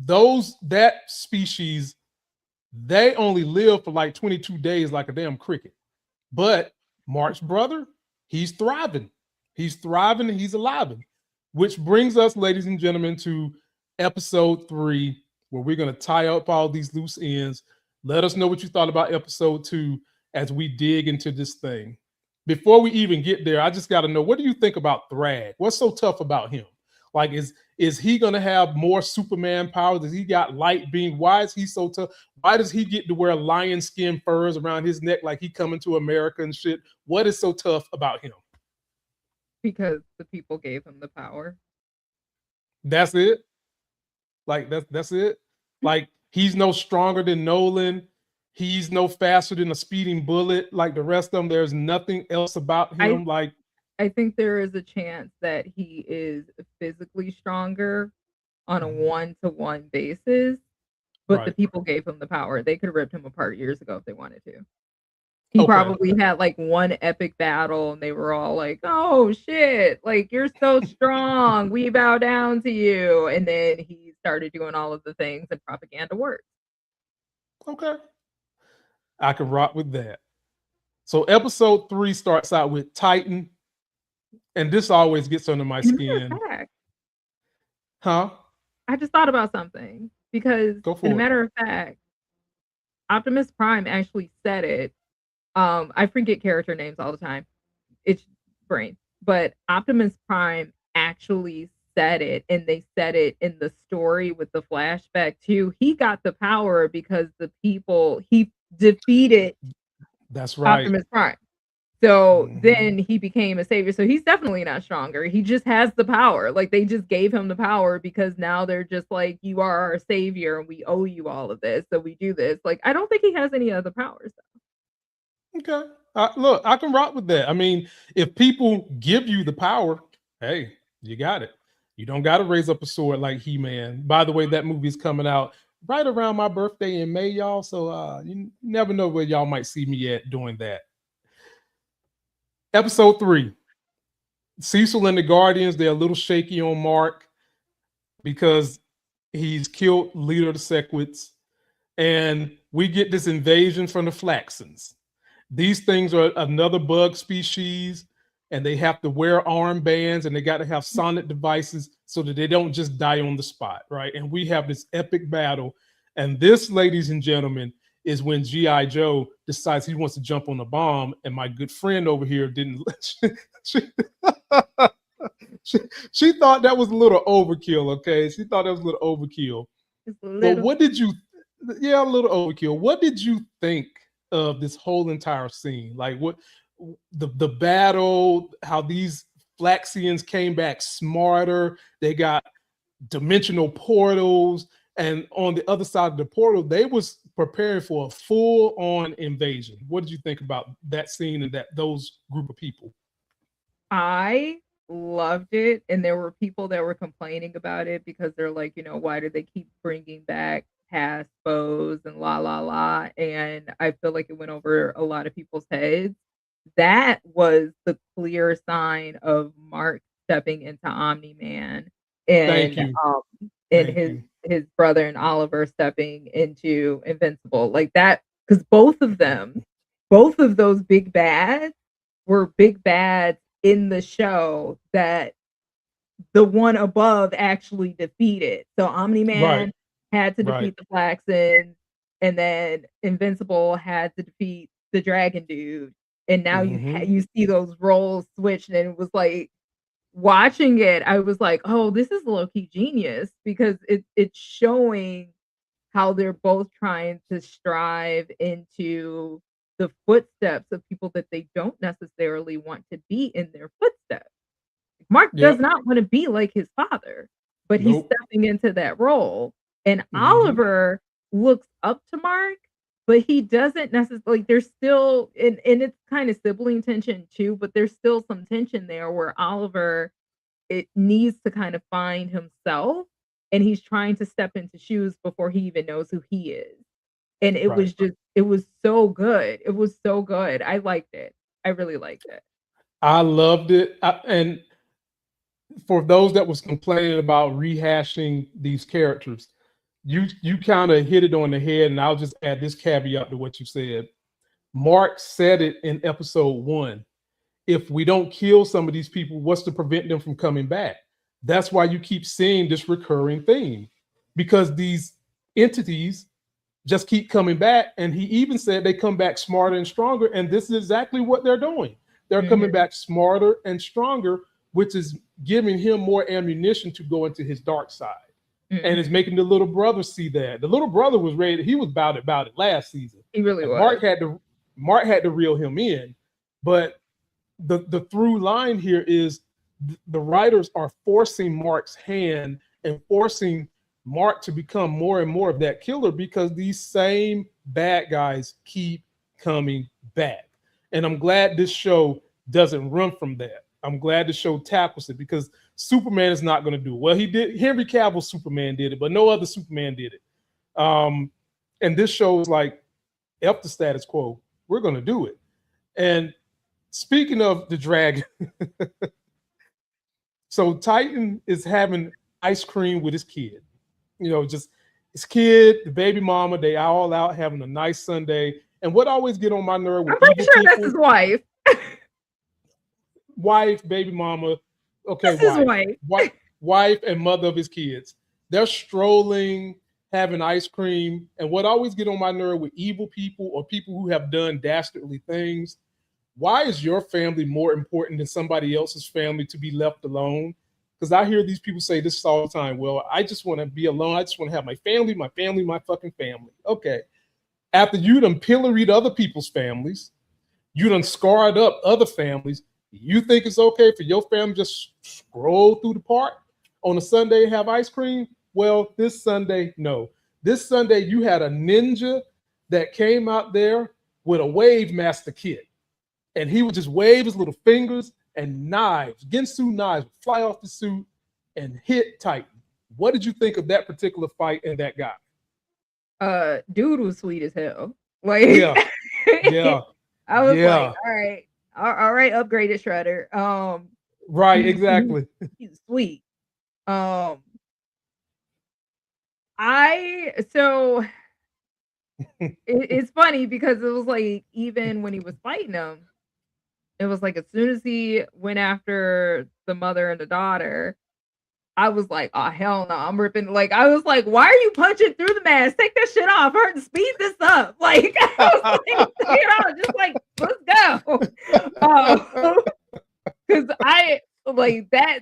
that species, they only live for like 22 days, like a damn cricket. But Mark's brother, he's thriving. He's thriving and he's alive. Which brings us, ladies and gentlemen, to episode 3, where we're going to tie up all these loose ends. Let us know what you thought about episode 2 as we dig into this thing. Before we even get there, I just got to know, what do you think about Thrag? What's so tough about him? Like, is he going to have more Superman powers? Does he got light beam? Why is he so tough? Why does he get to wear lion skin furs around his neck like he coming to America and shit? What is so tough about him? Because the people gave him the power. That's it? Like, that's it? Like, he's no stronger than Nolan. He's no faster than a speeding bullet like the rest of them. There's nothing else about him. I think there is a chance that he is physically stronger on a one-to-one basis, but the people gave him the power. They could have ripped him apart years ago if they wanted to. He probably had like one epic battle and they were all like, oh shit, like you're so strong. We bow down to you. And then he started doing all of the things and propaganda worked. Okay. I can rock with that. So episode 3 starts out with Titan. And this always gets under my skin. Huh? I just thought about something because, in a matter of fact, Optimus Prime actually said it. I forget character names all the time. It's brain. But Optimus Prime actually said it, and they said it in the story with the flashback too. He got the power because he defeated That's right. Optimus Prime. So then he became a savior. So he's definitely not stronger. He just has the power. Like, they just gave him the power because now they're just like, you are our savior and we owe you all of this. So we do this. Like, I don't think he has any other powers though. Okay. Look, I can rock with that. I mean, if people give you the power, hey, you got it. You don't got to raise up a sword like He-Man. By the way, that movie is coming out right around my birthday in May, y'all. So you never know where y'all might see me at doing that. Episode 3. Cecil and the Guardians, they're a little shaky on Mark because he's killed leader of the Sequids. And we get this invasion from the Flaxons. These things are another bug species, and they have to wear armbands, and they got to have sonic devices so that they don't just die on the spot, right? And we have this epic battle. And this, ladies and gentlemen, is when G.I. Joe decides he wants to jump on the bomb, and my good friend over here didn't. She thought that was a little overkill, okay? She thought that was a little overkill. But what did you, a little overkill. What did you think of this whole entire scene? Like, what the battle, how these Flaxians came back smarter, they got dimensional portals, and on the other side of the portal, they was preparing for a full-on invasion. What did you think about that scene and those group of people? I loved it, and there were people that were complaining about it because they're like, why do they keep bringing back past foes and la la la? And I feel like it went over a lot of people's heads. That was the clear sign of Mark stepping into Omni-Man, and his brother and Oliver stepping into Invincible, like that, because both of those big bads were big bads in the show that the one above actually defeated. So Omni-Man had to defeat the Flaxons, and then Invincible had to defeat the Dragon Dude. And now you see those roles switch, and it was like, watching it, I was like, oh, this is low-key genius, because it's showing how they're both trying to strive into the footsteps of people that they don't necessarily want to be in their footsteps. Mark does Yep. not want to be like his father, but he's Nope. stepping into that role. And Mhm. Oliver looks up to Mark, but he doesn't necessarily like there's still and it's kind of sibling tension too, but there's still some tension there where Oliver it needs to kind of find himself and he's trying to step into shoes before he even knows who he is. And it Right. was just it was so good. It was so good. I liked it. I really liked it. I loved it. And for those that was complaining about rehashing these characters, you kind of hit it on the head, and I'll just add this caveat to what you said. Mark said it in episode 1. If we don't kill some of these people, what's to prevent them from coming back? That's why you keep seeing this recurring theme, because these entities just keep coming back. And he even said they come back smarter and stronger. And this is exactly what they're doing. They're coming back smarter and stronger, which is giving him more ammunition to go into his dark side. And it's making the little brother see that. The little brother was ready. He was about it last season. He really was. Mark had to reel him in. But the through line here is the writers are forcing Mark's hand and forcing Mark to become more and more of that killer, because these same bad guys keep coming back. And I'm glad this show doesn't run from that. I'm glad the show tackles it, because Superman is not going to do it. Well, he did. Henry Cavill's Superman did it, but no other Superman did it. And this show is like, F the status quo. We're going to do it. And speaking of the dragon, so Titan is having ice cream with his kid. Just his kid, the baby mama, they all out having a nice Sunday. And what always get on my nerve with I'm pretty sure that's his wife. Wife, baby mama, okay, That's his wife. Wife and mother of his kids. They're strolling, having ice cream. And what always get on my nerve with evil people or people who have done dastardly things, why is your family more important than somebody else's family to be left alone? Because I hear these people say this all the time. Well, I just want to be alone. I just want to have my family, my fucking family. Okay. After you done pilloried other people's families, you done scarred up other families, you think it's okay for your family just scroll through the park on a Sunday and have ice cream? Well, this Sunday, no. This Sunday, you had a ninja that came out there with a Wave Master kit. And he would just wave his little fingers, and knives, Gensu knives, would fly off the suit and hit Titan. What did you think of that particular fight and that guy? Dude was sweet as hell. Like, yeah. I was like, all right, upgraded Shredder. Right, exactly. He's sweet. It's funny because it was like, even when he was fighting him, it was like as soon as he went after the mother and the daughter, I was like, oh hell no, I'm ripping. Like, I was like, why are you punching through the mask? Take that shit off. Hurt and speed this up. Like, I was like, just like, let's go. Because I like that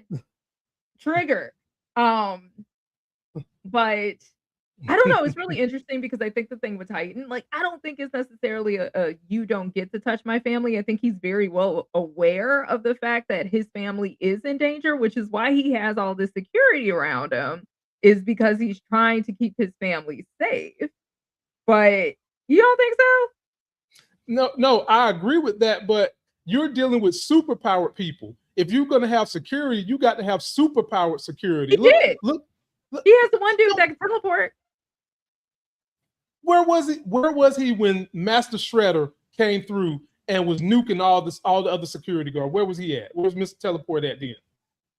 trigger. But I don't know. It's really interesting because I think the thing with Titan, like, I don't think it's necessarily a you don't get to touch my family. I think he's very well aware of the fact that his family is in danger, which is why he has all this security around him, is because he's trying to keep his family safe. But you don't think so? No, I agree with that. But you're dealing with superpowered people. If you're going to have security, you got to have superpowered security. Look, he has the one dude that can teleport. Where was he when Master Shredder came through and was nuking all the other security guard? Where was he at? Where was Mr. Teleport at then?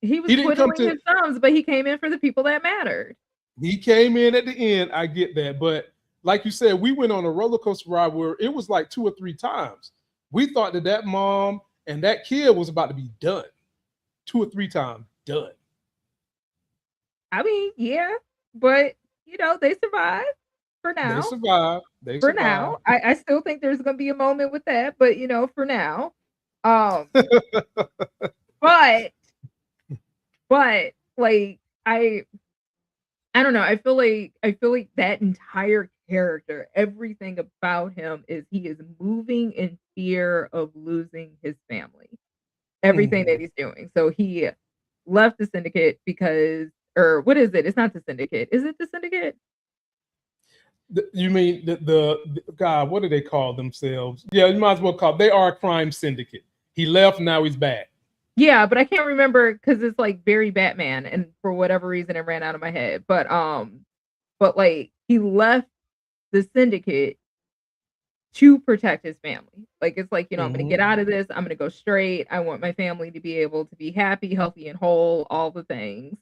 He was twiddling his thumbs, but he came in for the people that mattered. He came in at the end. I get that. But like you said, we went on a roller coaster ride where it was like 2 or 3 times. We thought that mom and that kid was about to be done. 2 or 3 times done. I mean, yeah, but they survived. For now, they survive. For now, I still think there's gonna be a moment with that, but for now, but like I don't know. I feel like that entire character, everything about him is he is moving in fear of losing his family. Everything that he's doing. So he left the syndicate because, or what is it? It's not the syndicate. Is it the syndicate? You mean the God? What do they call themselves? Yeah, you might as well call. They are a crime syndicate. He left. Now he's back. Yeah, but I can't remember because it's like very Batman, and for whatever reason, it ran out of my head. But like he left the syndicate to protect his family. Like it's like, I'm gonna get out of this. I'm gonna go straight. I want my family to be able to be happy, healthy, and whole, all the things.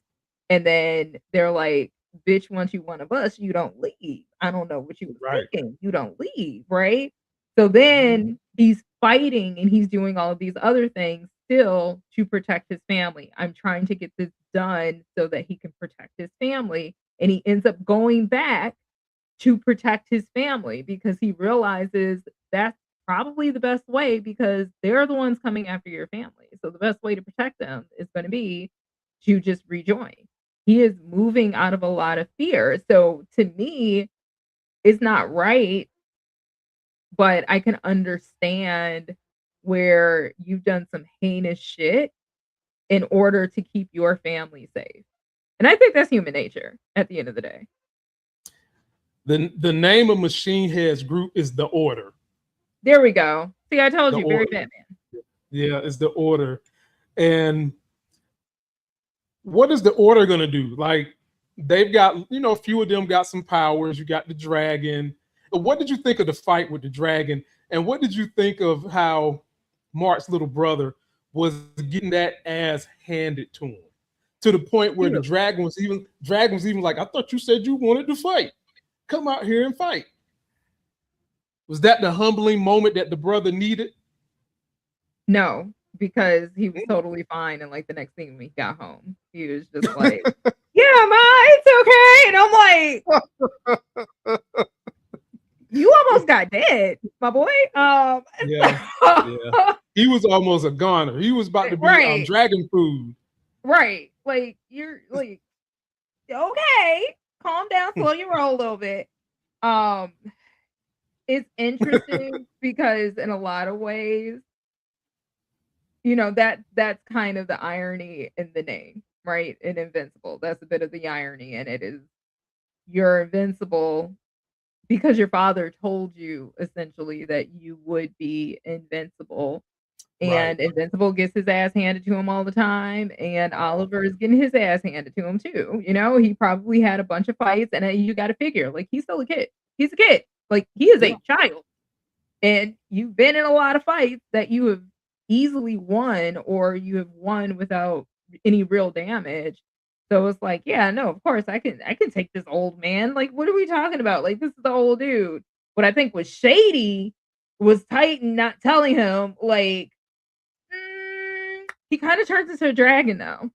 And then they're like, bitch, once you one of us, you don't leave. I don't know what you were thinking. You don't leave, right? So then he's fighting and he's doing all of these other things still to protect his family. I'm trying to get this done so that he can protect his family. And he ends up going back to protect his family because he realizes that's probably the best way because they're the ones coming after your family. So the best way to protect them is going to be to just rejoin. He is moving out of a lot of fear. So to me, it's not right, but I can understand where you've done some heinous shit in order to keep your family safe. And I think that's human nature at the end of the day. The name of Machine Head's group is the Order. There we go. See, I told you, very Batman. Yeah, it's the Order. And what is the Order gonna do? Like they've got, a few of them got some powers. You got the dragon. But what did you think of the fight with the dragon? And what did you think of how Mark's little brother was getting that ass handed to him? To the point where the dragon was even like, I thought you said you wanted to fight. Come out here and fight. Was that the humbling moment that the brother needed? No, because he was totally fine. And like the next thing when he got home, he was just like, yeah, ma, it's okay. And I'm like, you almost got dead, my boy. Yeah. He was almost a goner. He was about to be dragon food. Right. Like, you're like, okay, calm down, slow your roll a little bit. It's interesting because in a lot of ways, that's kind of the irony in the name, right? In Invincible. That's a bit of the irony, and it is you're invincible because your father told you essentially that you would be invincible. And Invincible gets his ass handed to him all the time, and Oliver is getting his ass handed to him too. He probably had a bunch of fights, and you got to figure, like, he's still a kid. He's a kid. Like, he is a child. And you've been in a lot of fights that you have easily won, or you have won without any real damage. So it's like, yeah, no, of course I can take this old man. Like, what are we talking about? Like, this is the old dude. What I think was shady was Titan not telling him, like, he kind of turns into a dragon now.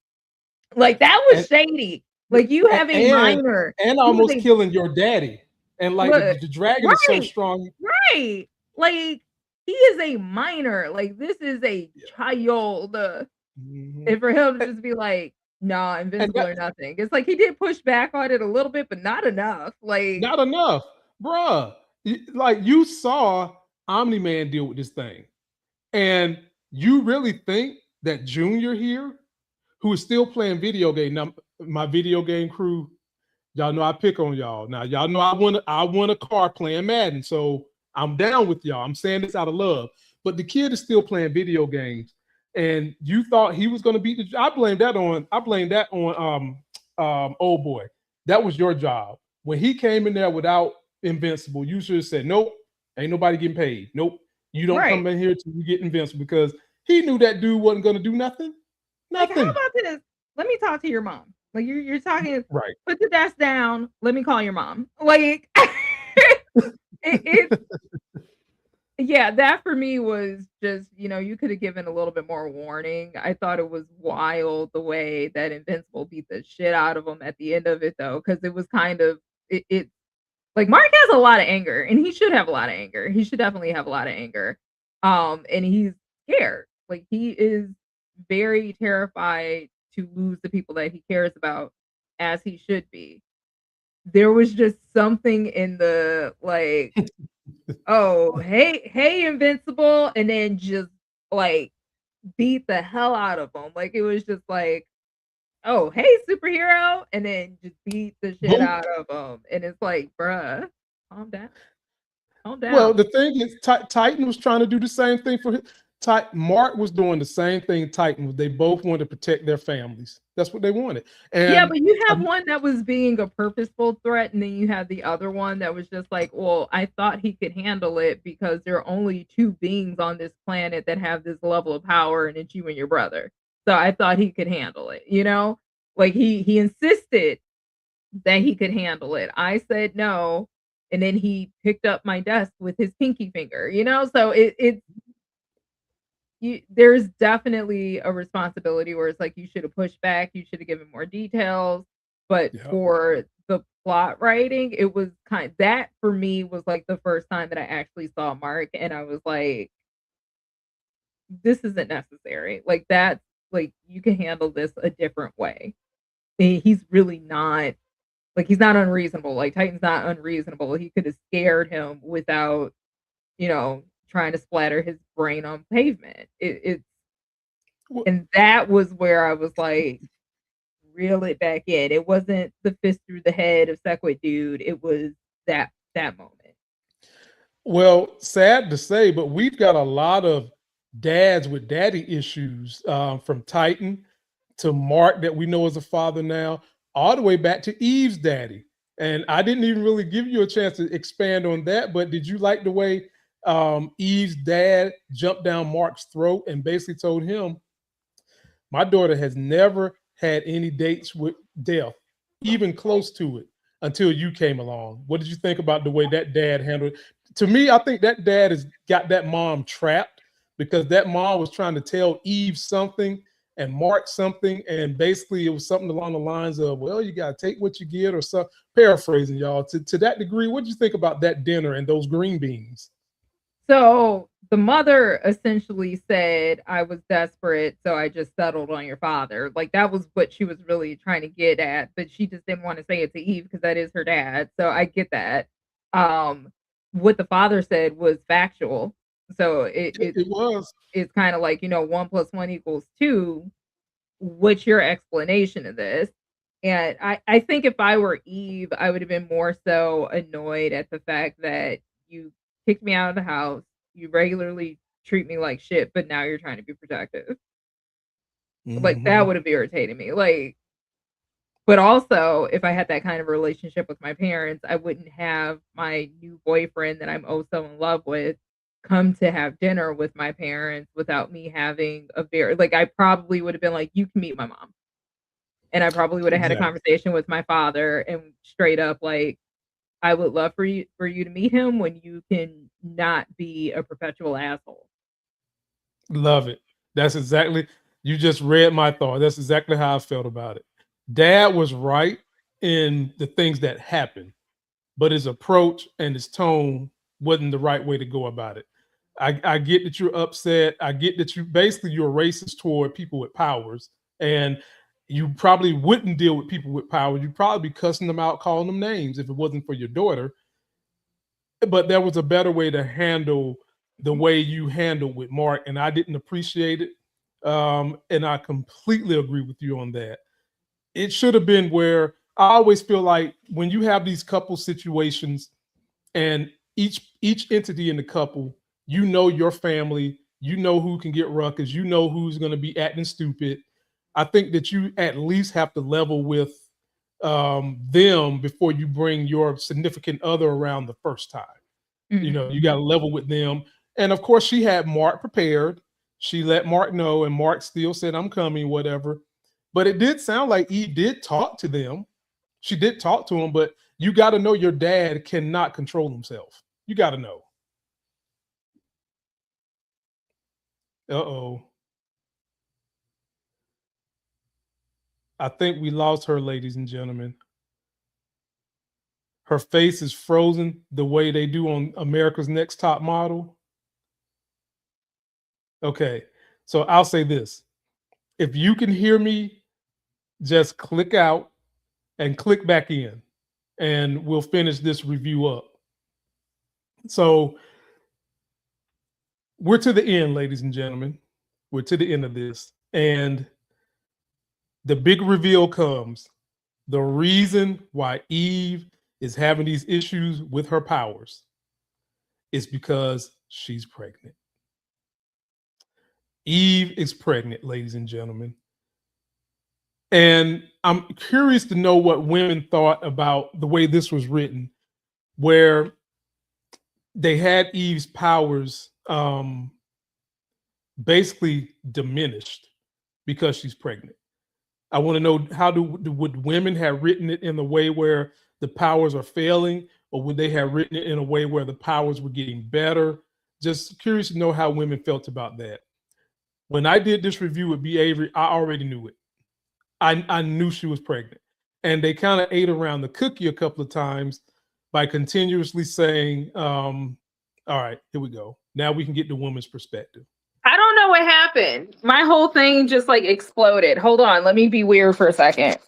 Like, that was shady. Like, you have a minor. And almost killing your daddy. And like the dragon is so strong. Right. Like, he is a minor. Like, this is a child. And for him to just be like, nah, invincible or nothing. It's like he did push back on it a little bit, but not enough. Like, not enough. Bruh. Like, you saw Omni-Man deal with this thing. And you really think that Junior here, who is still playing video game, now my video game crew, y'all know I pick on y'all. Now y'all know I want a car playing Madden, so I'm down with y'all. I'm saying this out of love. But the kid is still playing video games, and you thought he was going to beat the. I blame that on old boy. That was your job. When he came in there without Invincible, you should have said, nope, ain't nobody getting paid. Nope, you don't come in here till you get Invincible, because he knew that dude wasn't going to do nothing. Nothing. Like, how about this? Let me talk to your mom. Like, you're talking, right? Put the desk down. Let me call your mom. Like, yeah, that for me was just, you could have given a little bit more warning. I thought it was wild the way that Invincible beat the shit out of him at the end of it, though, because it was kind of it. Like, Mark has a lot of anger, and he should have a lot of anger. He should definitely have a lot of anger. And he's scared. Like, he is very terrified to lose the people that he cares about, as he should be. There was just something in the, like, oh, hey, Invincible, and then just, like, beat the hell out of him. Like, it was just like, oh, hey, superhero, and then just beat the shit Boom. out of him. And it's like, bruh, calm down. Calm Well, down. the thing is, Titan was trying to do the same thing for his. Mark was doing the same thing Titan was. They both wanted to protect their families. That's what they wanted. Yeah, And but you have one that was being a purposeful threat, and then you have the other one that was just like, well, I thought he could handle it because there are only two beings on this planet that have this level of power, and it's you and your brother. So I thought he could handle it, you know? Like he insisted that he could handle it. I said no, and then he picked up my desk with his pinky finger, you know? So there's definitely a responsibility where it's like you should have pushed back, you should have given more details. But yeah. for the plot writing, it was that for me was like the first time that I actually saw Mark, and I was like, this isn't necessary. Like that's like you can handle this a different way. He's really not like he's not unreasonable. Like Titan's not unreasonable. He could have scared him without, trying to splatter his brain on pavement. It's Well, And that was where I was like, reel it back in. It wasn't the fist through the head of Sequid dude. It was that moment. well, sad to say, but we've got a lot of dads with daddy issues, from Titan to Mark that we know as a father now, all the way back to Eve's daddy. And I didn't even really give you a chance to expand on that, but did you like the way Eve's dad jumped down Mark's throat and basically told him, my daughter has never had any dates with death, even close to it, until you came along. What did you think about the way that dad handled it? To me, I think that dad has got that mom trapped because that mom was trying to tell Eve something and Mark something, and basically it was something along the lines of, well, you got to take what you get, or so, paraphrasing y'all. To that degree, what did you think about that dinner and those green beans? So the mother essentially said, I was desperate, so I just settled on your father. Like that was what she was really trying to get at, but she just didn't want to say it to Eve because that is her dad. So I get that. Um, what the father said was factual. So It was. it's kind of like, 1 + 1 = 2. What's your explanation of this? And I think if I were Eve, I would have been more so annoyed at the fact that you kicked me out of the house. You regularly treat me like shit, but now you're trying to be protective. Like that Mhm. would have irritated me. Like, but also if I had that kind of relationship with my parents, I wouldn't have my new boyfriend that I'm oh so in love with come to have dinner with my parents without me having a very like I probably would have been like, you can meet my mom. And I probably would have had a Exactly. conversation with my father and straight up like, I would love for you to meet him when you can not be a perpetual asshole. Love it. That's exactly, you just read my thought. That's exactly how I felt about it. Dad was right in the things that happened, but his approach and his tone wasn't the right way to go about it. I get that you're upset. I get that you're racist toward people with powers, and you probably wouldn't deal with people with power. You'd probably be cussing them out, calling them names if it wasn't for your daughter. But there was a better way to handle the way you handled with Mark, and I didn't appreciate it. And I completely agree with you on that. It should have been where I always feel like when you have these couple situations, and each entity in the couple, you know your family, you know who can get ruckus, you know who's going to be acting stupid. I think that you at least have to level with them before you bring your significant other around the first time. You got to Mhm. level with them. And of course, she had Mark prepared. She let Mark know, and Mark still said, I'm coming, whatever. But it did sound like Eve did talk to them. She did talk to him, but you got to know your dad cannot control himself. You got to know. Uh-oh. I think we lost her, ladies and gentlemen. Her face is frozen the way they do on America's Next Top Model. Okay. So I'll say this. If you can hear me, just click out and click back in, and we'll finish this review up. So we're to the end, ladies and gentlemen. We're to the end of this. And the big reveal comes. The reason why Eve is having these issues with her powers is because she's pregnant. Eve is pregnant, ladies and gentlemen. And I'm curious to know what women thought about the way this was written, where they had Eve's powers basically diminished because she's pregnant. I want to know, would women have written it in the way where the powers are failing, or would they have written it in a way where the powers were getting better? Just curious to know how women felt about that. When I did this review with B. Avery, I already knew it. I knew she was pregnant. And they kind of ate around the cookie a couple of times by continuously saying, all right, here we go. Now we can get the woman's perspective. I don't know what happened. My whole thing just like exploded. Hold on. Let me be weird for a second.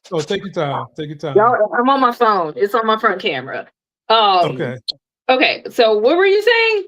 Oh, take your time. Take your time. Y'all, I'm on my phone. It's on my front camera. Okay. Okay. So what were you saying?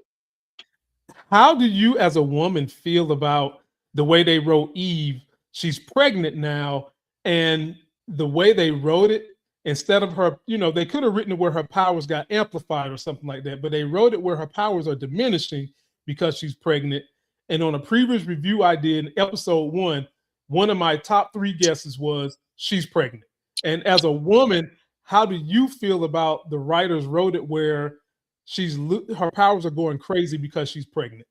How do you as a woman feel about the way they wrote Eve? She's pregnant now, and the way they wrote it, instead of her, they could have written it where her powers got amplified or something like that, but they wrote it where her powers are diminishing because she's pregnant. And on a previous review I did in episode 1, one of my top 3 guesses was she's pregnant. And as a woman, how do you feel about the writers wrote it where her powers are going crazy because she's pregnant?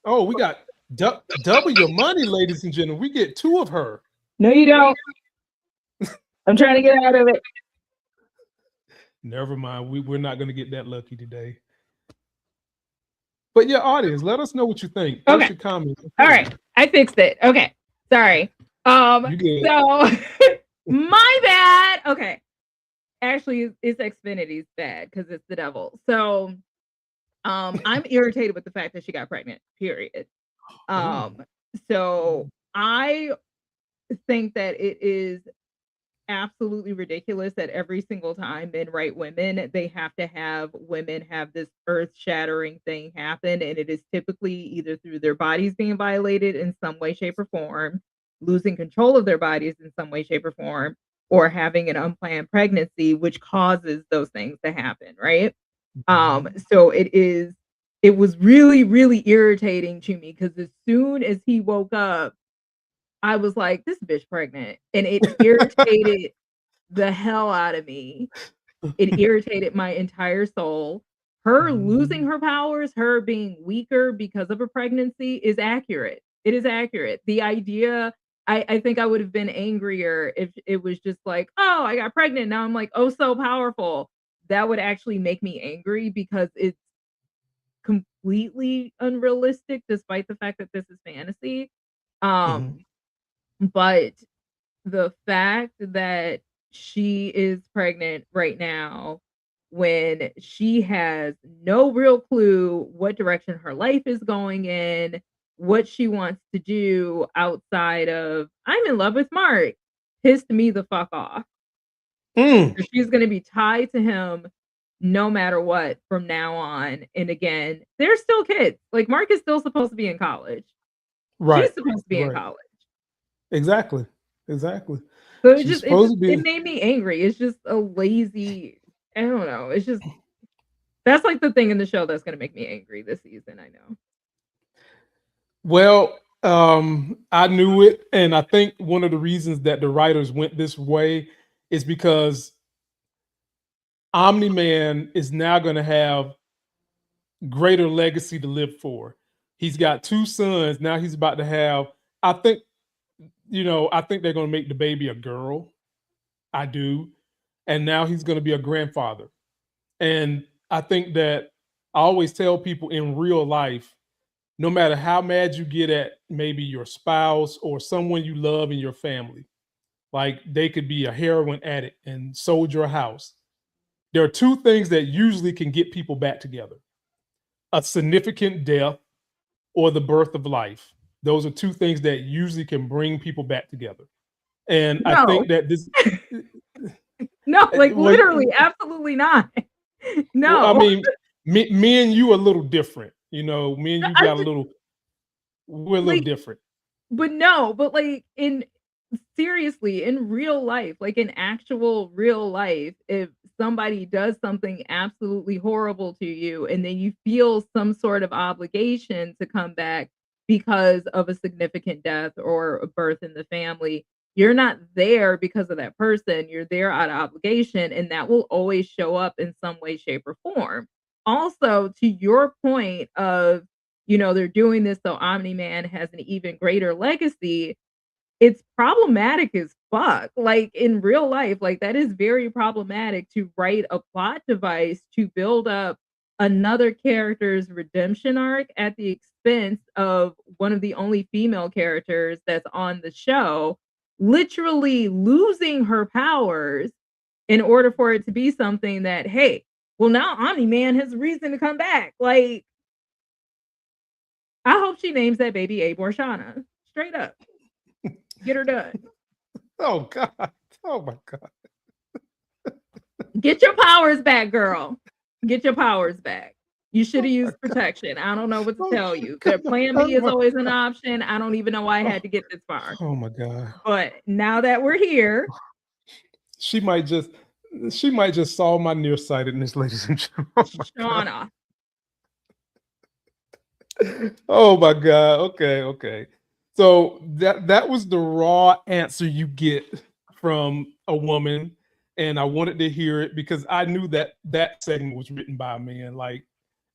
Oh, we got double your money, ladies and gentlemen. We get 2 of her. No, you don't. I'm trying to get out of it. Never mind. We're not going to get that lucky today. But yeah, audience, let us know what you think. Post your comments. All right. I fixed it. Okay. Sorry. So my bad. Okay. Actually, it's Xfinity's bad because it's the devil. So I'm irritated with the fact that she got pregnant, period. So I think that it is absolutely ridiculous that every single time men write women, they have to have women have this earth-shattering thing happen, and it is typically either through their bodies being violated in some way, shape, or form, losing control of their bodies in some way, shape, or form, or having an unplanned pregnancy, which causes those things to happen, right? So it was really, really irritating to me because as soon as he woke up, I was like, this bitch pregnant. And it irritated the hell out of me. It irritated my entire soul. Her losing her powers, her being weaker because of a pregnancy is accurate. It is accurate. The idea, I think I would have been angrier if it was just like, oh, I got pregnant. Now I'm like, oh, so powerful. That would actually make me angry because it's completely unrealistic, despite the fact that this is fantasy. But the fact that she is pregnant right now when she has no real clue what direction her life is going in, what she wants to do outside of I'm in love with Mark, pissed me the fuck off. She's going to be tied to him no matter what from now on. And again, they're still kids. Like Mark is still supposed to be in college. Right. She's supposed to be in college. Exactly. So it made me angry. It's just a lazy, I don't know. It's just, that's like the thing in the show that's going to make me angry this season, I know. Well, I knew it. And I think one of the reasons that the writers went this way is because Omni-Man is now going to have greater legacy to live for. He's got 2 sons. Now he's about to have, I think they're going to make the baby a girl. I do. And now he's going to be a grandfather. And I think that I always tell people in real life, no matter how mad you get at maybe your spouse or someone you love in your family, like they could be a heroin addict and sold your house. There are 2 things that usually can get people back together: a significant death or the birth of life. Those are 2 things that usually can bring people back together. And I think that this no, like literally, absolutely not. No. Well, I mean, me and you are a little different. Me and you got we're a little different. but like in seriously, in real life, like in actual real life, if somebody does something absolutely horrible to you and then you feel some sort of obligation to come back because of a significant death or a birth in the family, you're not there because of that person. You're there out of obligation, and that will always show up in some way, shape, or form. Also, to your point of, they're doing this so Omni-Man has an even greater legacy, it's problematic as fuck. Like in real life, like that is very problematic to write a plot device to build up another character's redemption arc at the expense of one of the only female characters that's on the show, literally losing her powers in order for it to be something that, hey, well, now Omni-Man has a reason to come back. Like, I hope she names that baby Abe or Shauna. Straight up. Get her done. Oh God. Oh my God. Get your powers back, girl. Get your powers back. You should have used protection. I don't know what to tell you. The plan B is always an option. I don't even know why I had to get this far. Oh my God. But now that we're here, she might just solve my nearsightedness, ladies and gentlemen. Shauna. Oh my God. Okay. So that was the raw answer you get from a woman, and I wanted to hear it because I knew that segment was written by a man. Like,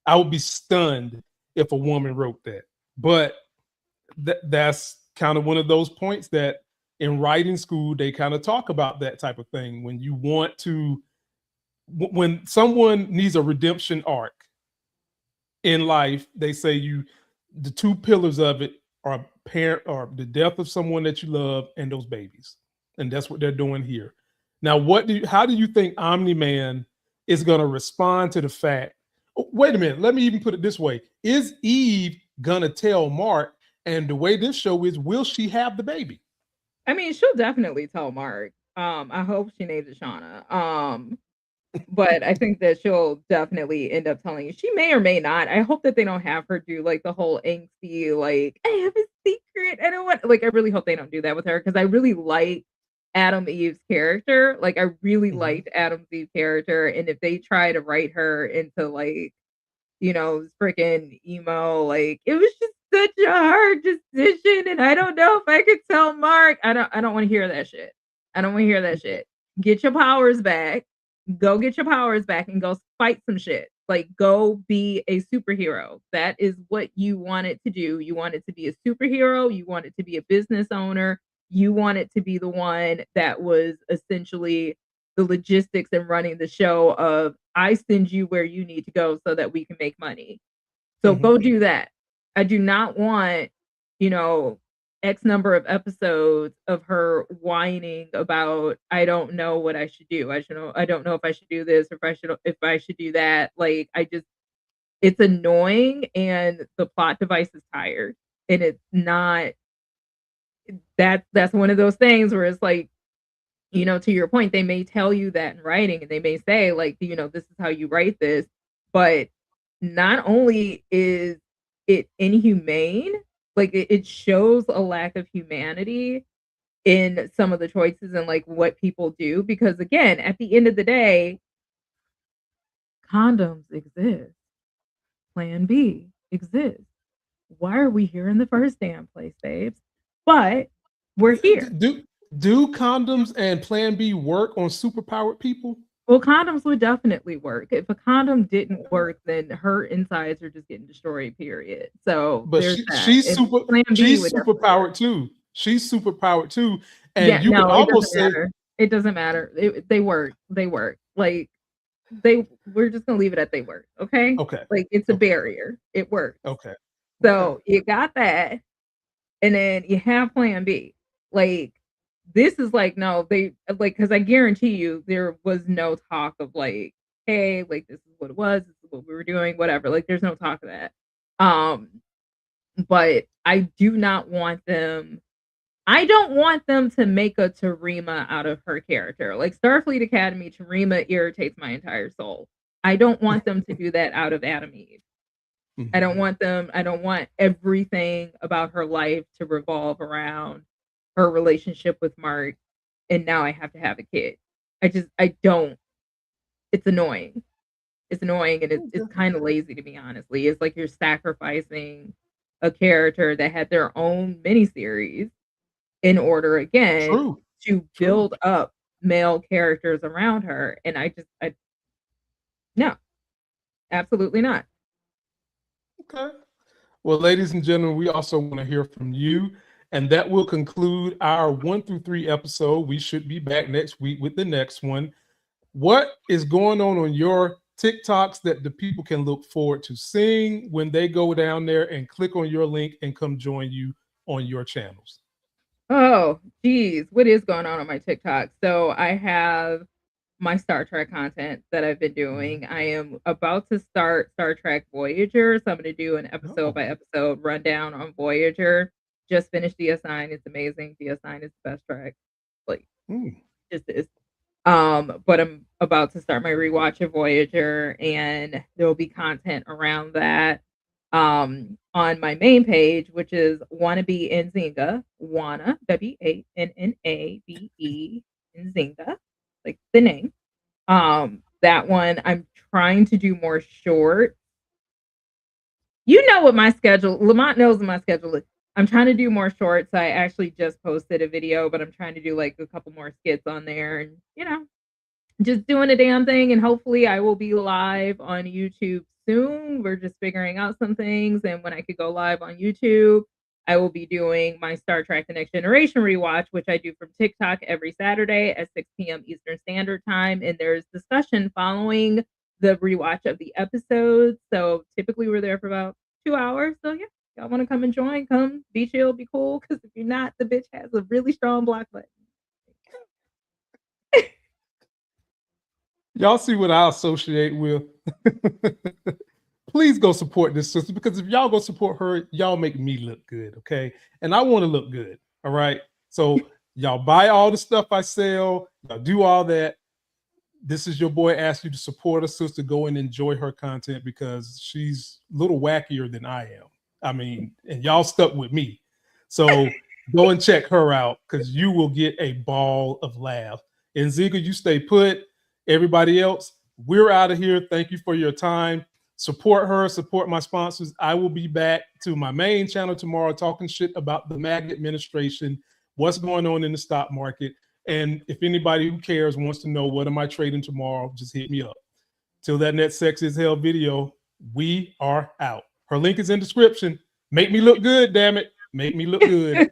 I would be stunned if a woman wrote that. But that's kind of one of those points that in writing school they kind of talk about that type of thing. When you want to, when someone needs a redemption arc in life, they say the two pillars of it are parent or the death of someone that you love and those babies. And that's what they're doing here. Now, how do you think Omni-Man is going to respond to the fact, wait a minute, let me even put it this way. Is Eve going to tell Mark? And the way this show is, will she have the baby? I mean, she'll definitely tell Mark. I hope she names it Shauna. But I think that she'll definitely end up telling you. She may or may not. I hope that they don't have her do like the whole angsty, like, I have a secret. I don't want, like, I really hope they don't do that with her, because I really like Adam Eve's character. Like, I really liked Adam Eve's character. And if they try to write her into like, freaking emo, like, it was just such a hard decision. And I don't know if I could tell Mark. I don't want to hear that shit. I don't want to hear that shit. Get your powers back. Go get your powers back and go fight some shit. Like, go be a superhero. That is what you wanted to do. You wanted to be a superhero. You wanted to be a business owner. You wanted to be the one that was essentially the logistics and running the show of, I send you where you need to go so that we can make money. So go do that. I do not want, X number of episodes of her whining about, I don't know what I should do. I don't know if I should do this or if I should do that. Like, it's annoying, and the plot device is tired. And it's not that's one of those things where it's like, to your point, they may tell you that in writing, and they may say like, this is how you write this, but not only is it inhumane, like it shows a lack of humanity in some of the choices and like what people do. Because again, at the end of the day, condoms exist. Plan B exists. Why are we here in the first damn place, babes? But we're here. Do condoms and Plan B work on superpowered people? Well, condoms would definitely work. If a condom didn't work, then her insides are just getting destroyed, period. So, but she's superpowered too. She's superpowered too. And yeah, you can almost say it doesn't matter. They work. Like, we're just gonna leave it at they work. Okay. Like, it's a barrier. It works. Okay. So you got that, and then you have Plan B. Like, this is like, no, they like, because I guarantee you there was no talk of like, hey, like, this is what it was, this is what we were doing, whatever. Like, there's no talk of that. But I don't want them to make a Tarima out of her character. Like, Starfleet Academy, Tarima irritates my entire soul. I don't want them to do that out of Adam Eve. I don't want them. I don't want everything about her life to revolve around her relationship with Mark, and now I have to have a kid. I don't. It's annoying. It's annoying, and it's kind of lazy, to be honestly. It's like you're sacrificing a character that had their own miniseries in order again to build up male characters around her, and I no, absolutely not. Okay. Well, ladies and gentlemen, we also want to hear from you. And that will conclude our 1 through 3 episode. We should be back next week with the next one. What is going on your TikToks that the people can look forward to seeing when they go down there and click on your link and come join you on your channels? Oh, geez. What is going on my TikTok? So I have my Star Trek content that I've been doing. I am about to start Star Trek Voyager. So I'm going to do an episode by episode rundown on Voyager. Just finished DS9. It's amazing. DS9 is the best track. Like, just is. But I'm about to start my rewatch of Voyager, and there'll be content around that on my main page, which is Wannabe Nzinga. Wanna, WANNABE Nzinga, like the name. That one I'm trying to do more short. You know what my schedule, Lamont knows what my schedule is. I'm trying to do more shorts. I actually just posted a video, but I'm trying to do like a couple more skits on there, and just doing a damn thing. And hopefully I will be live on YouTube soon. We're just figuring out some things, and when I could go live on YouTube, I will be doing my Star Trek The Next Generation rewatch, which I do from TikTok every Saturday at 6 p.m. Eastern Standard Time. And there's discussion following the rewatch of the episodes. So typically we're there for about 2 hours. So yeah, y'all want to come and join, come be chill, be cool. Because if you're not, the bitch has a really strong block button. Y'all see what I associate with. Please go support this sister, because if y'all go support her, y'all make me look good, okay? And I want to look good, all right? So y'all buy all the stuff I sell, y'all do all that. This is your boy asked you to support a sister. Go and enjoy her content, because she's a little wackier than I am. I mean, and y'all stuck with me. So go and check her out, because you will get a ball of laugh. And Ziga, you stay put. Everybody else, we're out of here. Thank you for your time. Support her, support my sponsors. I will be back to my main channel tomorrow talking shit about the MAGA administration, what's going on in the stock market. And if anybody who cares wants to know what am I trading tomorrow, just hit me up. Till that next Sex is Hell video, we are out. Her link is in description. Make me look good, damn it. Make me look good.